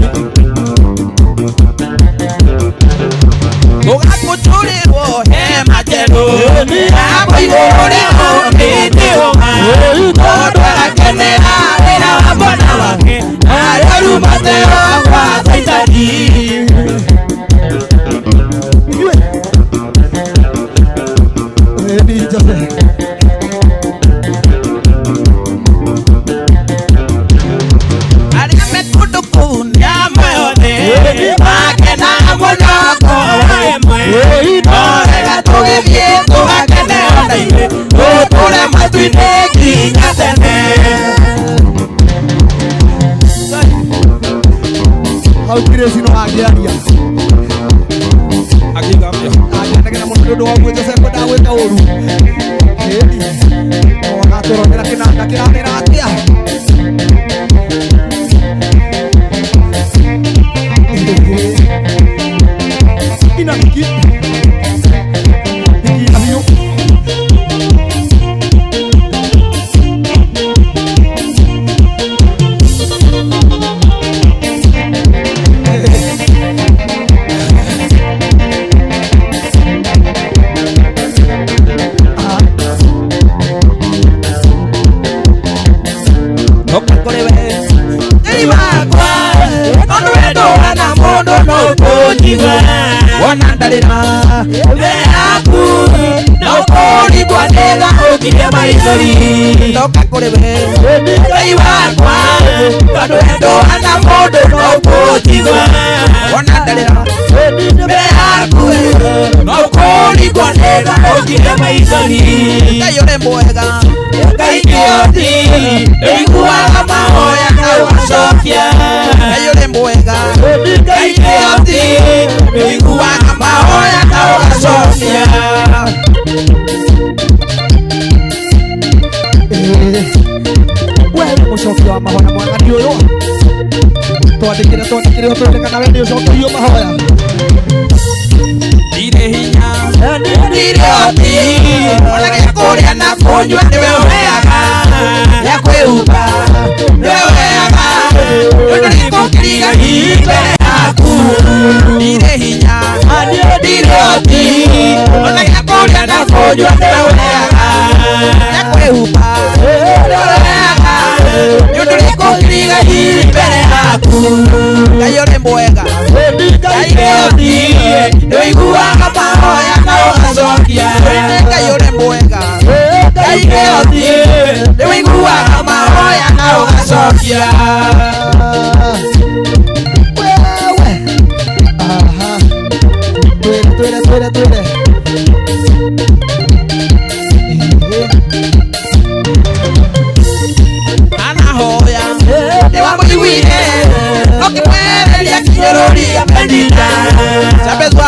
Tugakuturirwo he majero Abo igore ho nitioma Todo arakenera wira wa mbona wake Areru mateo kwa saitani Yue. Ini Jose. Ariame kuduku nyamoyone Makena monoko waemwe Orega tugithie tugakene onaine Tuture matwine kinya tene Hau Grace no agiaria. Akigamia Agenda mundu wa mwete sepo da weta oru. Edi. O gatoro mira kinanda kirandira atia. Ina niki. Niki aviu. Wanandalira Veaku Nokori bwanega Okire maizori Ndoka kurebe Ngai wakwa Kando endo ana modo Nokotigwa Wanandalira Veaku Nokori bwanega Okire maizori Ngai ore mwega Ngai kioti Eiguaga mahoya Kaugacokia Ngai ore mwega Ngai kioti Eiguaga mahoya Kaugacokia Wewe mucoki wa mahoya mwangani uyu. Twandikire twendekana we ni ucokerio mahoya. Ndire hinya Ndire oti Ona gĩa kũrĩa na kũnyua nĩwe ũheaga Gĩa kwĩhumba nĩwe ũheaga Ũndũ nĩngũkiriga mbere yaku Ndire hinya Ndire oti Ona gĩa kũrĩa na kũnyua nĩwe ũheaga Gĩa kwĩhumba nĩwe ũheaga Ũndũ nĩngũkiriga mbere yaku Ngai ũrĩ mwega Ngai oti Nĩũiguaga mahoya na ũgacokia Ngai ũrĩ mwega Ngai oti Nĩũiguaga mahoya na ũgacokia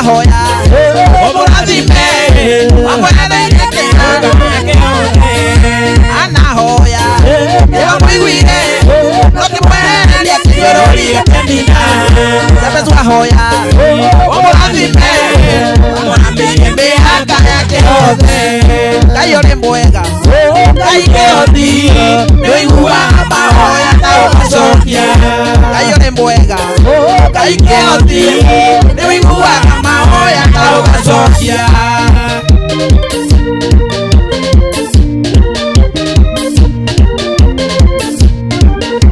hoya omurathime amwetheire kĩhanga gĩake anahoya mũiguire nokĩmwehereria kĩnyũrũri gĩkenina Jabe twahoya omurathime amũramirie mĩhanga yake yothe Ngai ũrĩ mwega Ngai kĩhoti nĩũiguaga mahoya na ũgacokia Ngai ũrĩ mwega Ngai kĩhoti nĩũiguaga mahoya na ũgacokia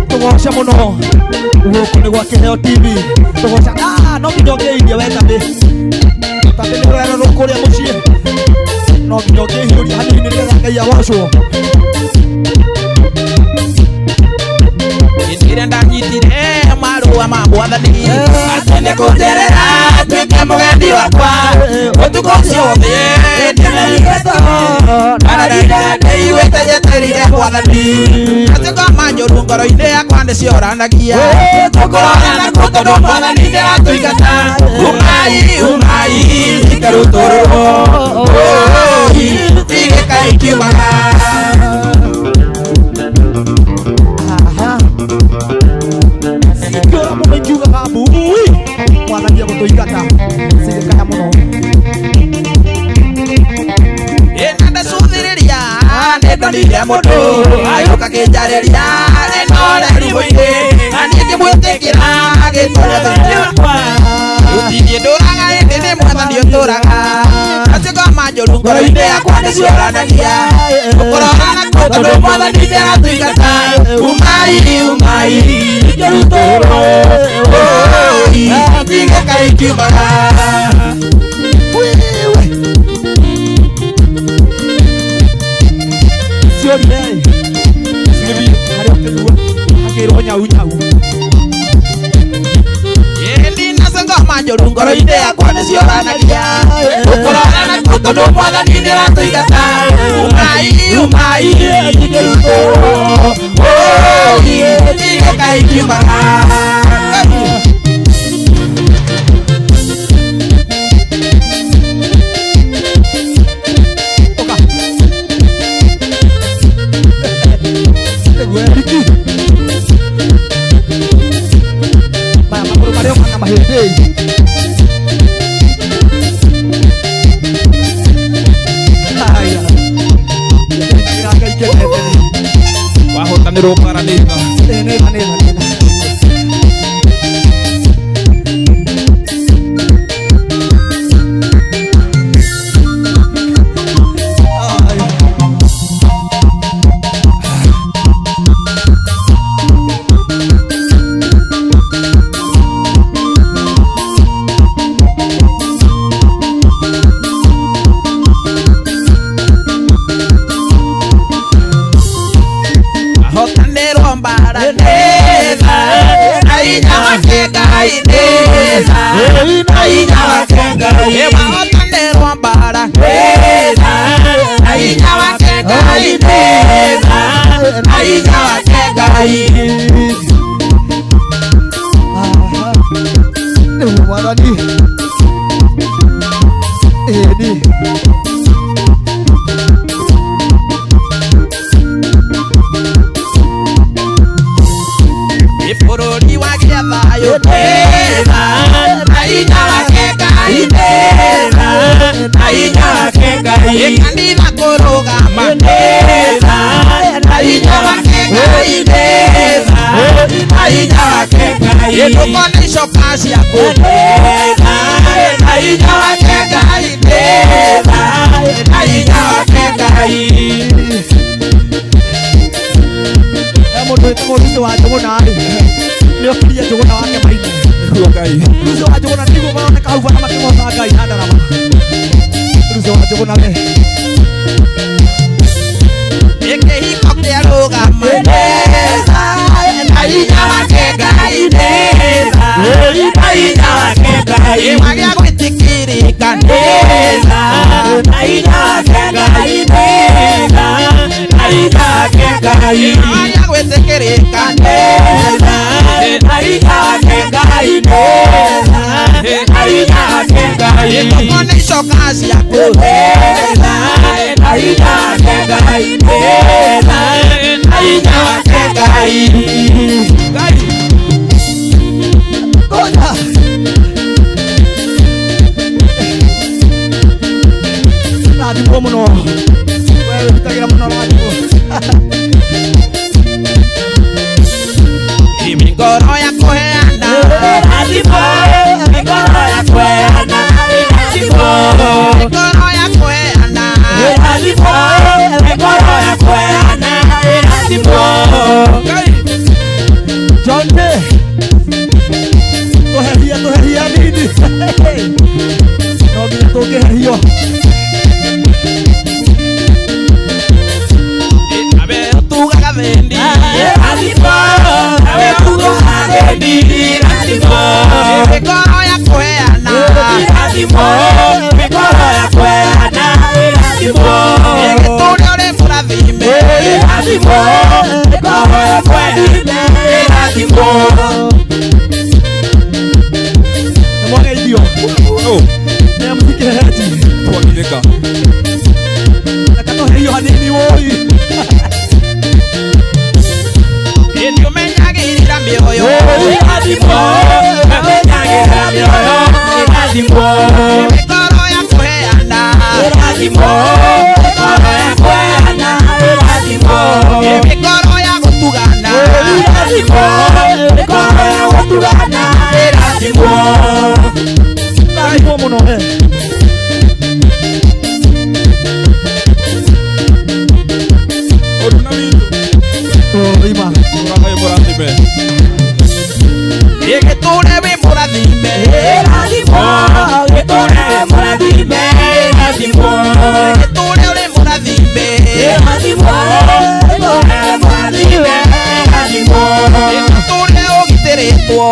Tũgoca mũno gũkũ nĩ gwa Kĩheo TV tũgoca no nginya ũngĩirie we Tabĩ nĩ rwero rũkũrĩa mũciĩ no nginya ũngĩhiũria hanini nĩgetha Ngai agocwo Hĩndĩ ndanyitire marũa ma Mwathani atĩ nĩ kũnjerera nduĩke mũgendi wakwa ũtukũ ũcio wothe ndĩiguĩte njeterire Mwathani atĩ ngoma njũru ngoro-inĩ yakwa nĩcioranagia tũkũrora nakuo tondũ Mwathani nĩaratũingata umai ike rũtũrũrũ igĩka ikiumaga Kĩora mũno ingiugaga mbui Mwathani egũtũingata cigĩkaya mũno ĩna ndacuthĩrĩria nĩndonire mũndũ agĩũka kĩnjarĩria ĩnoreri mũingĩ na niĩ ngĩmwĩtĩkĩra agĩtũũra thĩinĩ wakwa gũtirĩ ndũraga ĩndĩ nĩ Mwathani ũtũũraga atĩ ngoma njũru ngoro-inĩ yakwa nĩcioranagia ũkũrora nakuo tondũ Mwathani nĩaratũingata umai ike rũtũrũrũ igĩka ikiumaga ciorire cigĩthiĩ harĩa ũkĩrua akĩrwo nyau nacio ngoma njũru ngoro-inĩ yakwa nĩcioranagia ũkũrora nakuo tondũ Mwathani nĩaratũingata umai ike rũtũrũrũ igĩka ikiumaga magũrũ marĩa ũkana mahĩndĩ wahotanĩrwo paranĩtha Mwathani ĩni bũrũri wa gĩathayũ na hinya wake Ngai na hinya wake Ngai kanitha kũrũgama na hinya wake Ngai na hinya wake Ngai ndũkona icoka ciaku na hinya wake Ngai na hinya wake Ngai mũndũ wĩtagwo Lucy wa Njũgũna nĩ okĩrie Njũgũna wake maitho Lucy wa Njũgũna nĩguo maroneka hau bana makĩgooca Ngai na ndarama Lucy wa Njũgũna we ĩkĩhiko kĩarũgama na hinya wake Ngai na hinya wake Ngai wagĩa gwĩtĩkĩrĩka na hinya wake Ngai na hinya wake Ngai wagĩa gwĩtĩkĩrĩka na hinya wake Ngai na hinya wake Ngai kazi yako Radimo muno wewe tutagira muno radimo migoro ya kuheana Radimo migoro ya kuheana Radimo migoro ya kuheana Radimo migoro ya kuheana Radimo Jonte toheria nini no bila tokeherio abe tuga gavendi Radimo awe tugo hagendi Radimo migoro ya kuheana Radimo migoro ya kuheana Radimo Egeturia uri murathime Radimo migoro ya kuheana Radimo mwana idio ne mtikeheti Tuamileka. nakatoherio hanini woi ndio menyagirira mioyo Radimo amenyagirira mioyo Radimo migoro ya kuheana Radimo migoro ya kuheana Radimo migoro ya gutugana Radimo migoro ya gutugana Radimo radimo muno Oduna vitu. ima Kuranga yoborandime. Egeturia wi murathime Radimo gitore muradime Radimo Egeturia uri murathime Radimo gitore muradime Radimo Egeturia ugitiritwo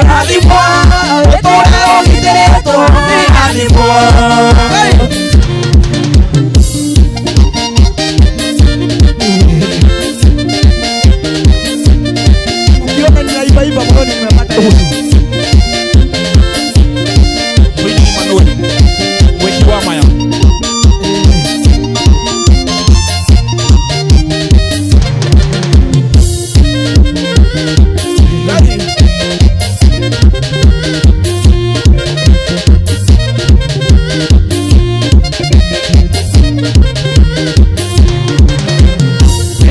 Radimo gitore ugitiretwo Radimo ukiona ninaiba muno nimepata uso Mwinyi manoni. Mwenyi wa maya.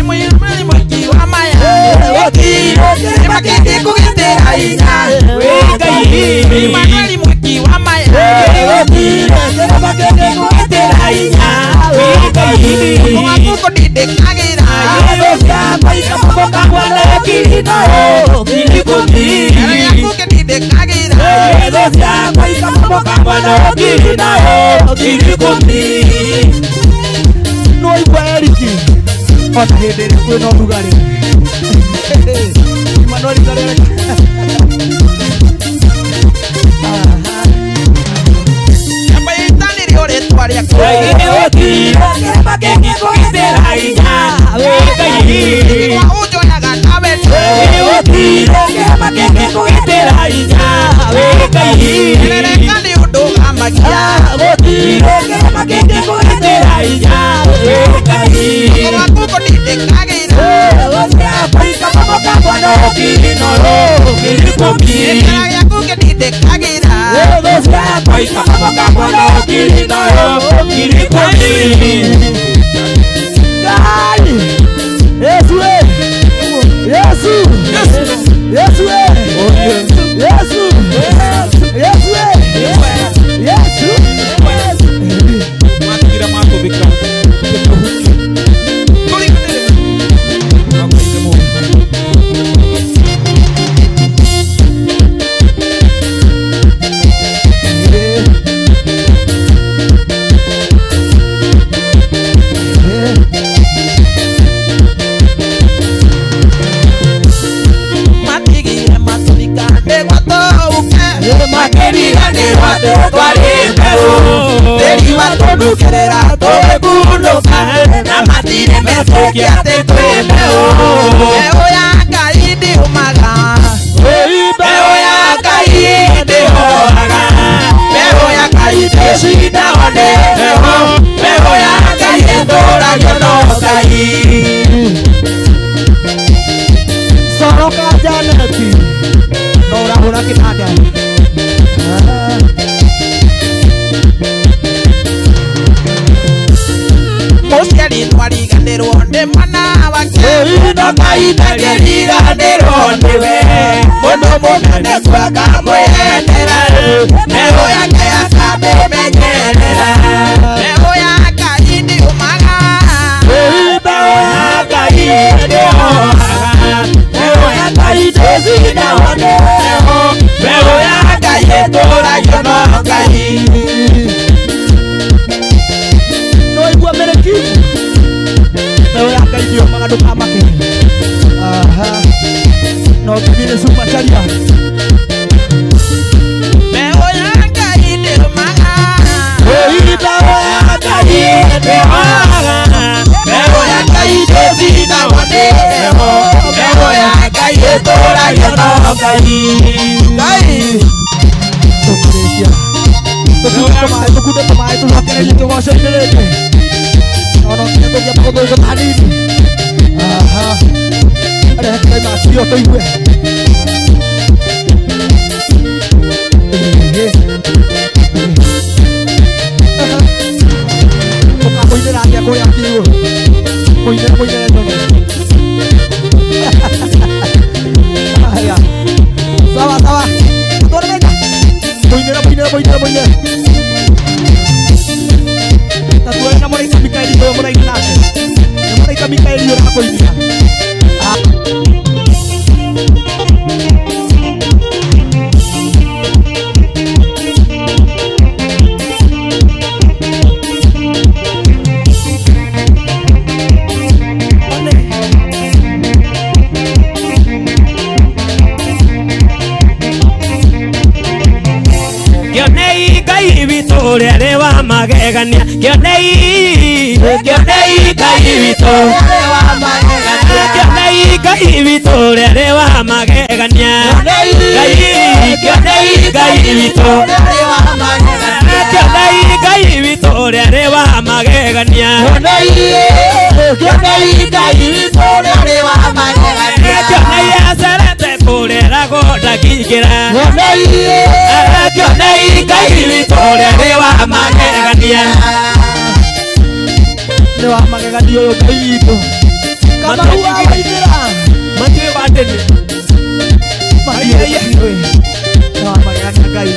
mwiki wa maya makende kugitira hinya Emmanuel mwiki wa maya Mwakuko ndindikagira Ere yakuke ndindikagira no igwa eriki ona hindi iri kwina urugari Emmanuel Karere Yamba yitaniri uritwa riaku Igwa ujoyaga nawe Erereka ni undu amagia Mwakuko ndindikagira Ere yakuke ndindikagira Gai Yesu Yesu Yesu Yesu Yesu Matikira mako bika. Mako ite mo. Matigire matulika ndegwatouke Nderiwa tudukerera tugikunduka Na matire metukia tekwemeo Mbeu ya Ngai ndiumaga Mbeo ya Ngai ndihoraga Mbeo ya Ngai ndĩcindaga ndirwo ndi mwana wake no kahinda ngĩriga ndĩrwo nĩwe mũndũ mũnene twakamwendera mbegũ yake akandĩmenyerera mbegũ ya Ngai ndiumaga mbegũ ya Ngai ndĩhohaga mbegũ ya Ngai ndĩcinagwo nĩho mbegũ ya Ngai ĩtũũragio no Ngai no igua merekimu mbegũ ya Ngai ndiumaga ndũkamake no tũthire cumacaria mbegũ ya Ngai ndiumaga mbegũ ya Ngai ndĩhohaga mbegũ ya Ngai ndĩcinagwo nĩho mbegũ ya Ngai ĩtũũragio no Ngai tũkũrĩkia tũkunde tũmaĩ tũcokererie kĩgoco-inĩ rĩngĩ no nginya tũngĩamba gũthũngũtha hanini rehe tũraima cirio tũigue tũkamũinĩra atĩa kũrĩa kiugũ mũinĩre njoge sawa tũrĩrĩka mũinĩre na tuone na mũraika Mikaeli ũyũ mũraini nake na mũraika Mikaeli ũyũ nakũinia ũrĩa rĩ wa magegania kĩonei Ngai witũ kĩonei Ngai witũ ũrĩa rĩ wa magegania kĩonei Ngai witũ kĩonei Ngai witũ ũrĩa rĩ wa magegania kĩonei acerete kũrera gũndakingĩra kĩonei Ngai witũ ũrĩa rĩ wa magegania nĩ wa magegania ũyũ Ngai witũ Kamau wa Waithĩra matiũĩ watene nĩ wa magegania Ngai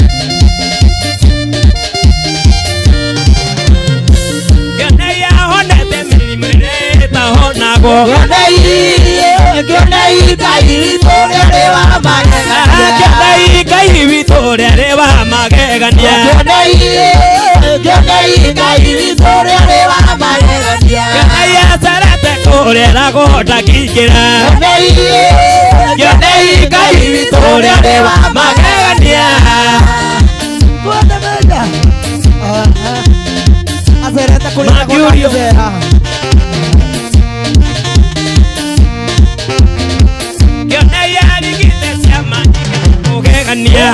kĩonei ahonete mĩrimũ ĩrĩa ĩtahonagwo kĩonei Ngai witũ ũrĩa rĩ wa magegania kĩonei Ngai witũ ũrĩa rĩ wa magegania kĩonei acerete kũrera gũndakingĩra kĩonei Ngai witũ ũrĩa rĩ wa magegania twende menda acerete kũrera gũndakingĩra kĩonei arigite ciama kũgegania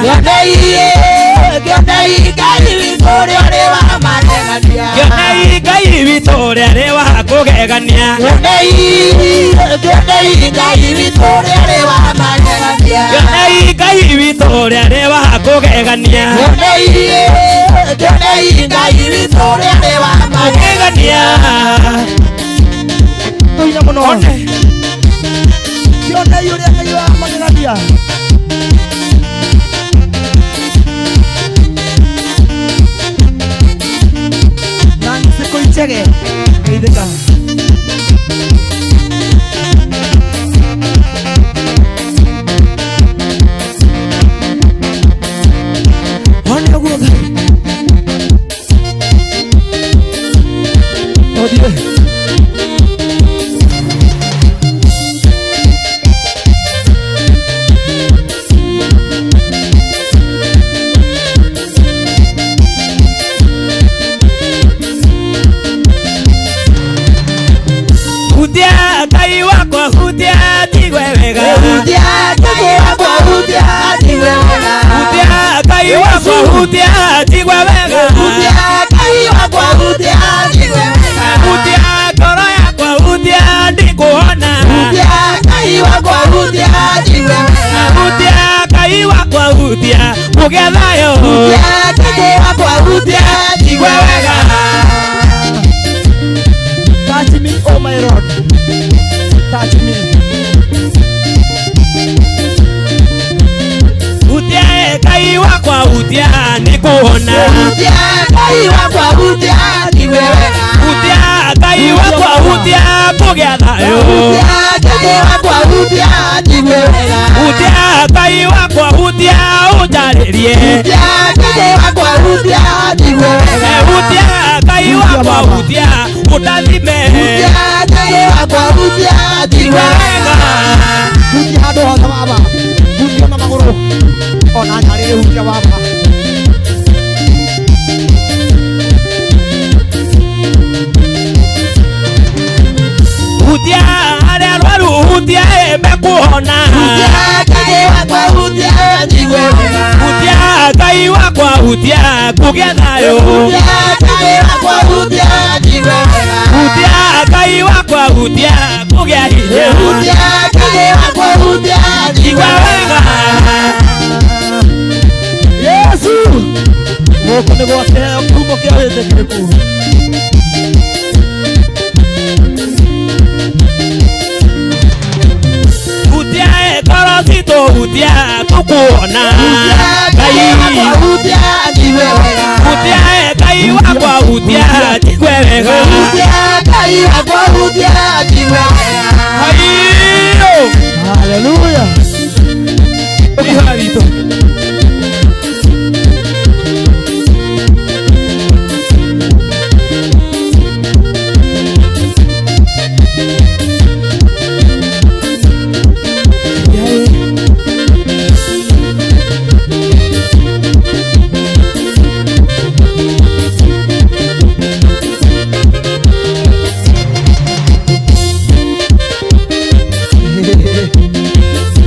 kĩonei Ngai witũ ũrĩa rĩ wa magegania kĩonei Ngai witũ ũrĩa rĩ wa kũgegania kĩonei Ngai witũ ũrĩa rĩ wa magegania kĩonei Ngai witũ ũrĩa rĩ wa kũgegania kĩonei Ngai witũ ũrĩa rĩ wa magegania tũine mũno kĩonei ũrĩa Ngai wa magegania Nancy Koichege geithĩka ona guo Ngai odie Ngai wakwa hutia tigwe wega hutia Ngai wakwa hutia tigwe wega hutia ngoro yakwa hutia ndikuona hutia Ngai wakwa hutia mugethayo hutia tigwe wega touch me oh my Lord hutia nikuona. Hutia Ngai wakwa hutia niwewega. Hutia Ngai wakwa hutia kugea thayo. Hutia Ngai wakwa hutia niwewega. Hutia Ngai wakwa hutia unjaririe. Hutia Ngai wakwa hutia niwewega. Hutia Ngai wakwa hutia utathime. Hutia Ngai wakwa hutia niwewega. Hutia handu hothe baba. Hutia na maguru. Ona nyarire hutia baba. Hutia aria arwaru hutia mekuona. Hutia Ngai wakwa hutia niwewega. Hutia Ngai wakwa hutia kugea thayo. Hutia Ngai wakwa hutia niwewega. Hutia Ngai wakwa hutia kugea hinya. Hutia Ngai wakwa hutia niwewega. Yesu. Moko ni gwake kumo kia wĩtĩkĩrĩku. Hutia ngoro citũ hutia tũkuona. Ngai wakwa hutia niwewega. Hutia Ngai wakwa hutia njigwe wega. Hutia Ngai wakwa hutia niwewega. Hairo Haleluya. Iha witũ.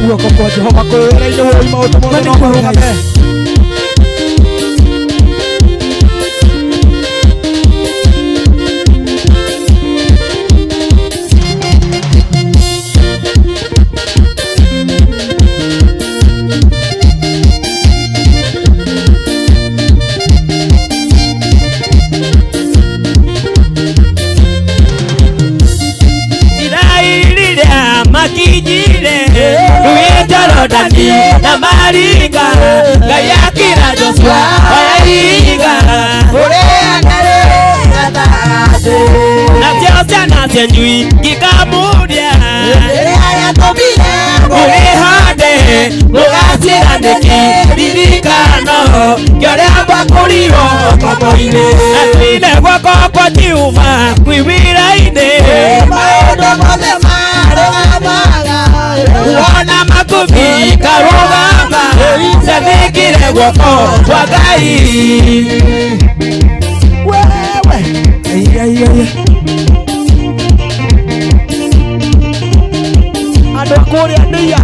Guoko kwa Jehova kwĩwĩra-inĩ woi maũndũ mothe no marũgame. Irairiria makijire Ruijarodani na Marika Ngai akira Joshua Waiga Urea nare gatagatĩ. na ciana cianyu ngikamuria Rĩrĩa yatũmire mũrĩhande mũgaciranĩki ririkano kĩorĩa mbakorirwo kombo-inĩ atine gwakwa kwa Jehova kwi wĩra-inĩ maũndũ mothe marũgamaga. wona makũbi karũgama cathĩkire guoko kwa Ngai. Wewe. Ai. Andũ a kũrĩa ndĩia.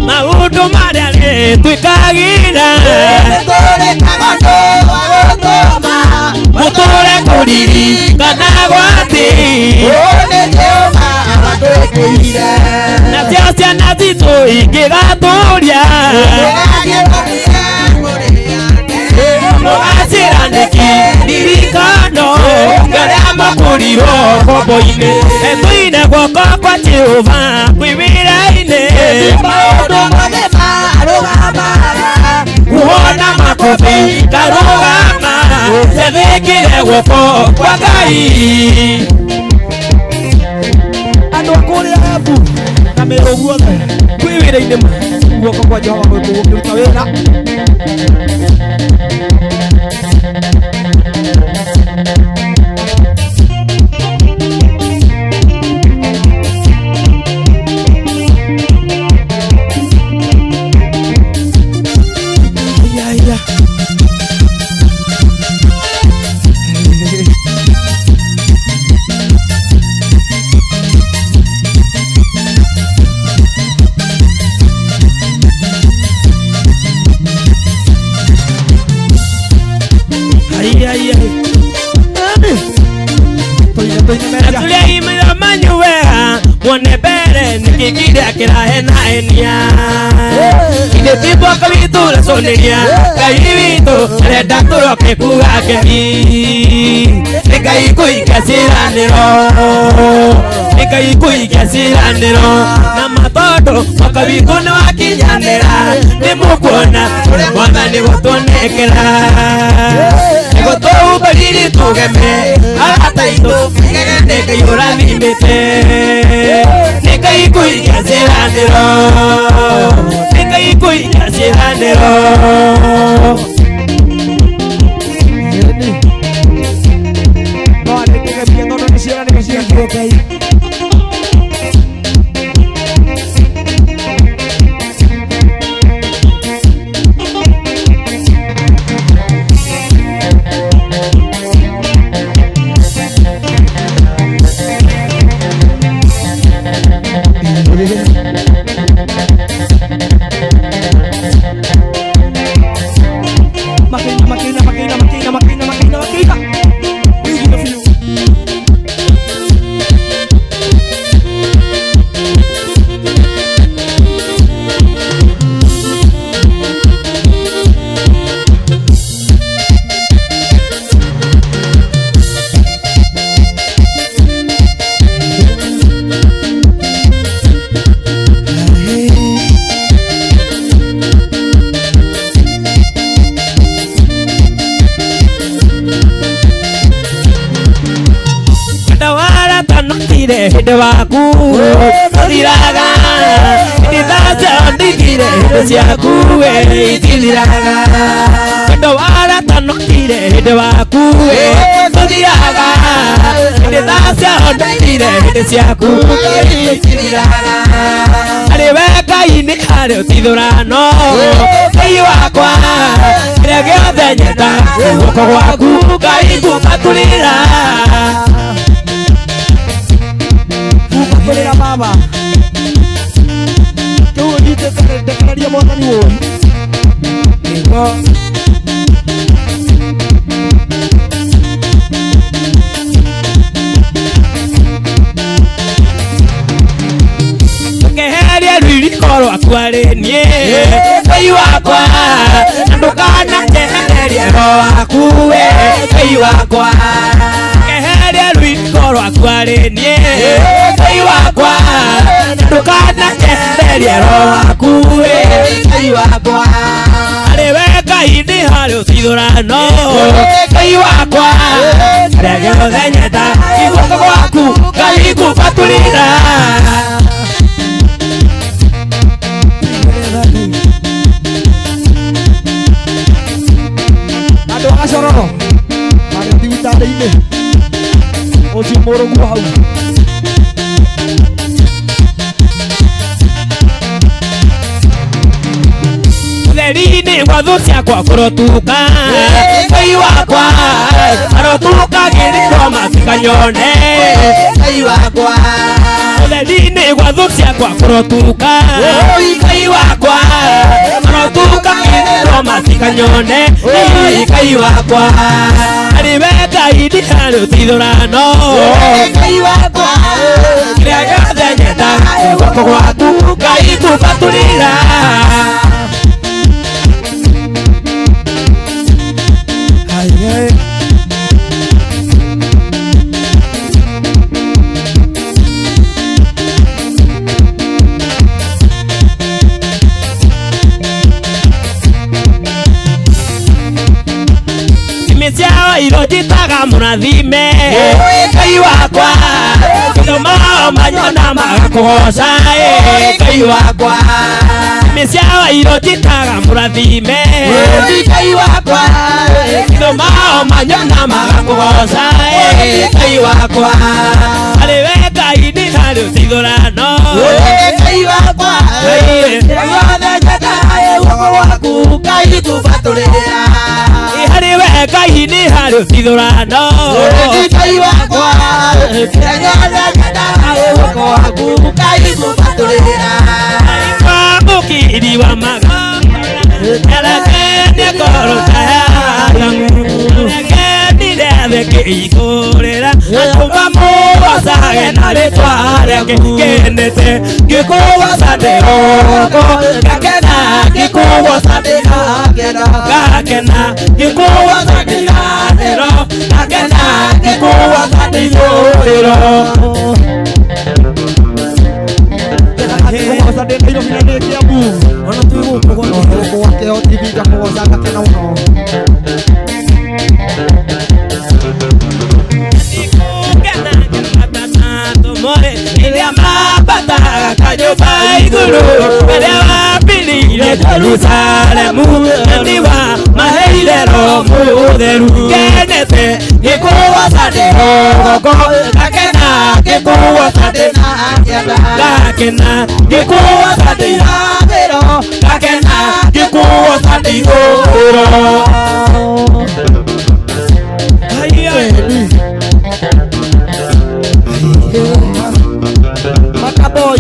Maũndũ marĩa twĩkagĩra Tũrĩkaga ũndũ wa gũtũma mũtũre kũririkana gwatĩ ũyũ nĩ Jehova watwĩkĩire. nacio ciana citũ ingĩgatũria Ũgagĩtũmire mũrĩane. mũgaciranĩki ririkano kĩorĩa makorirwo kombo-inĩ etũine guoko kwa Jehova kwĩ wĩra-inĩ Maũndũ mothe marũgamaga. kuona makũbi karũgama cathĩkire guoko kwa Ngai. Andũ a kũrĩa Embu na Meru guothe kwĩ wĩra-inĩ guoko kwa Jehova gũkĩruta wĩra. Ai. Tuliaimira manyuwea mwone mbere nikikire akirahena enia ine tipo kabitura soneria kaibito redactor ke kuga ke Negai kui kasiranero Negai kui kasiranero na matoto makabikono akijanera nimukona ule mwana ni wotonekera Negoto ubaliri tugeme alata ito Negai yurani mete Negai kui kasiranero Negai kui kasiranero Okay. Dewaku Tiraga Ditasa Dikire Siaku Tiraga Dewara Tanok Tire Dewaku Tiraga Ditasa Dikire Siaku Tiraga Areweka ini Hare Tidurano Kaiwakwa Kirageo Denyeta Waku Kaibu Patulira Pelera mama Kau ni deklar dia mau tani woi Ego Keheria riri koro akware nie Kaiwakwa Ndukana keheria ro akuwe Kaiwakwa Keheria riri koro akware nie Kaiwakwa Ndukana keheria ro akuwe Kaiwakwa Areweka ini hali usidurano Kaiwakwa Regeo denyeta Iwako waku Kaiku patulira Sorono, ada di utara ini. Osi moro gua hau. Lerine wadusia kwa kurotuka. Kaiwakwa, arotuka giri koma tikanyone. Kaiwakwa. Lerine wadusia kwa kurotuka. Kaiwakwa, arotuka giri koma tikanyone. Kaiwakwa Aribeka ini hali tidurano Kaiwakwa Kiraga denyeta Wako waku Kaiku patulira Mesiawa ilojitaga munathime Kaiwakwa Kidomao manyona magakuhosa Kaiwakwa Mesiawa ilojitaga munathime Kaiwakwa Kidomao manyona magakuhosa Kaiwakwa Areweka ini hali usidurano Kaiwakwa Wako waku Kaitu patulira Areweka ini hali usidurano Kaiwakwa Wako waku Kaitu patulira Mukiri wa maga Elakene korotaya Elakene deve kikorera Atuma muwasa genale tuare Kenete kikuwasa de oko Kakena ngĩkũgoca ndĩgakena ngakena ngĩkũgoca ndĩganĩro ngakena ngĩkũgoca ndĩithũĩro Kugoca ndĩ Nairobi na ndĩ Kiambu ona twĩgũkũ gwake TV ngakũgoca ngakena mũno Iria mabata kanyumba iguru Iria wambirire Jerusalemu Ndiwa maheire roho mutheru Kenete ngĩkũgoca ndĩ rũgongo ngakena ngĩkũgoca ndĩ nakĩenda ngakena ngĩkũgoca ndĩ irathĩro ngakena ngĩkũgoca ndĩ ithũĩro Makaboy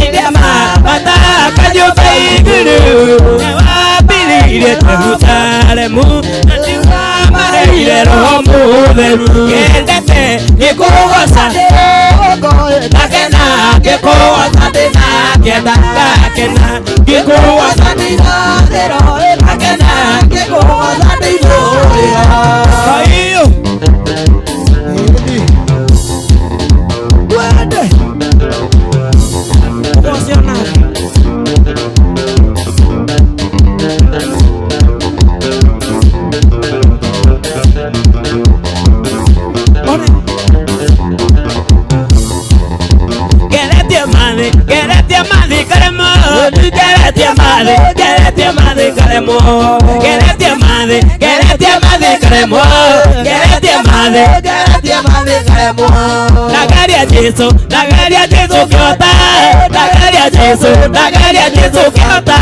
Iria mabata kanyumba iguru wambirire Jerusalemu Ndiwa maheire roho mutheru Kendete ngĩkũgoca ndĩ rũgongo ngakena ngĩkũgoca ndĩ nakĩenda ngakena ngĩkũgoca ndĩ irathĩro ngakena ngĩkũgoca ndĩ ithũĩro Wende Kugocia nake Geretia madhi karemo Geretia madhi karemo Geretia madhi karemo Dagaria Jesu kiota Dagaria Jesu kiota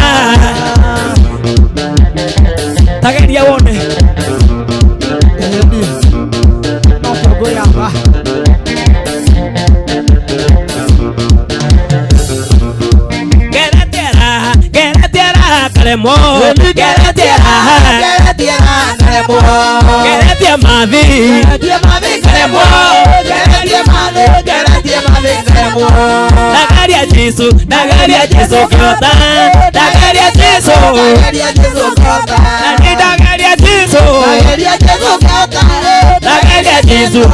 Dagaria wone Notogoyamba Karemo Geretia madhi karemo Dagaria Jesu kiota Dagaria Jesu kiota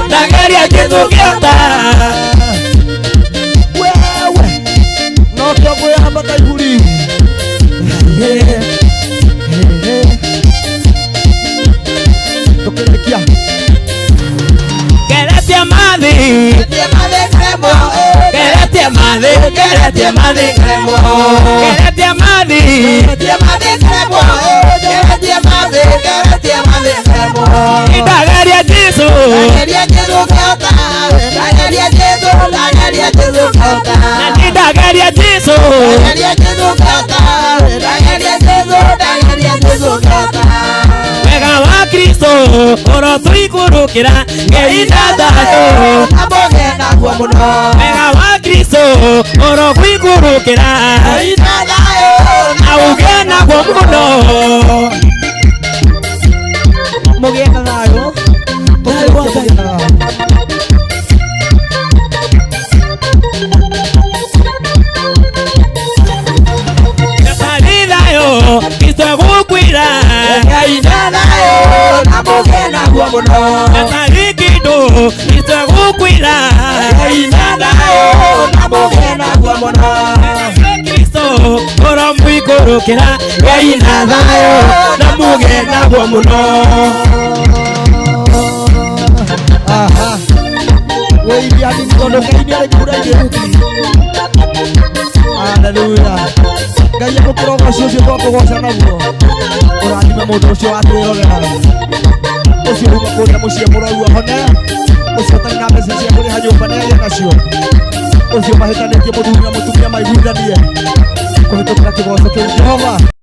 Dagaria Jesu kiota Wewe Notogoyamba kaihuri Tokerekia Geretia madhi karemo Geretia madhi karemo Dagaria Jesu Dagaria Jesu Wega wa Kristo oro tuikurukira Ngai thayo Wega wa Kristo oro kuikurukira Ngai thayo auge naguo muno Mogena nayo Kristo gukwira Ngai thayo namuge naguo muno Kristo gukwira Ngai thayo namuge naguo muno Kristo oro muikurukira Ngai thayo namuge naguo muno Aha Wewe hadi mkono kaini ale kura yeruki Hallelujah Ngai agũkĩroga ũcio ũcio twakũgoca naguo ũrathime mũndũ ũcio watwĩrorera ũcio uma kũrĩa mũciĩ mũrwaru ahone ũcio ũtarĩ na mbeca cia kũrĩha nyũmba nĩagĩa nacio ũcio mahĩtanĩtie mũthuri na mũtumia maiguithanie kũhĩtũkĩra kĩgoco kĩu Jehova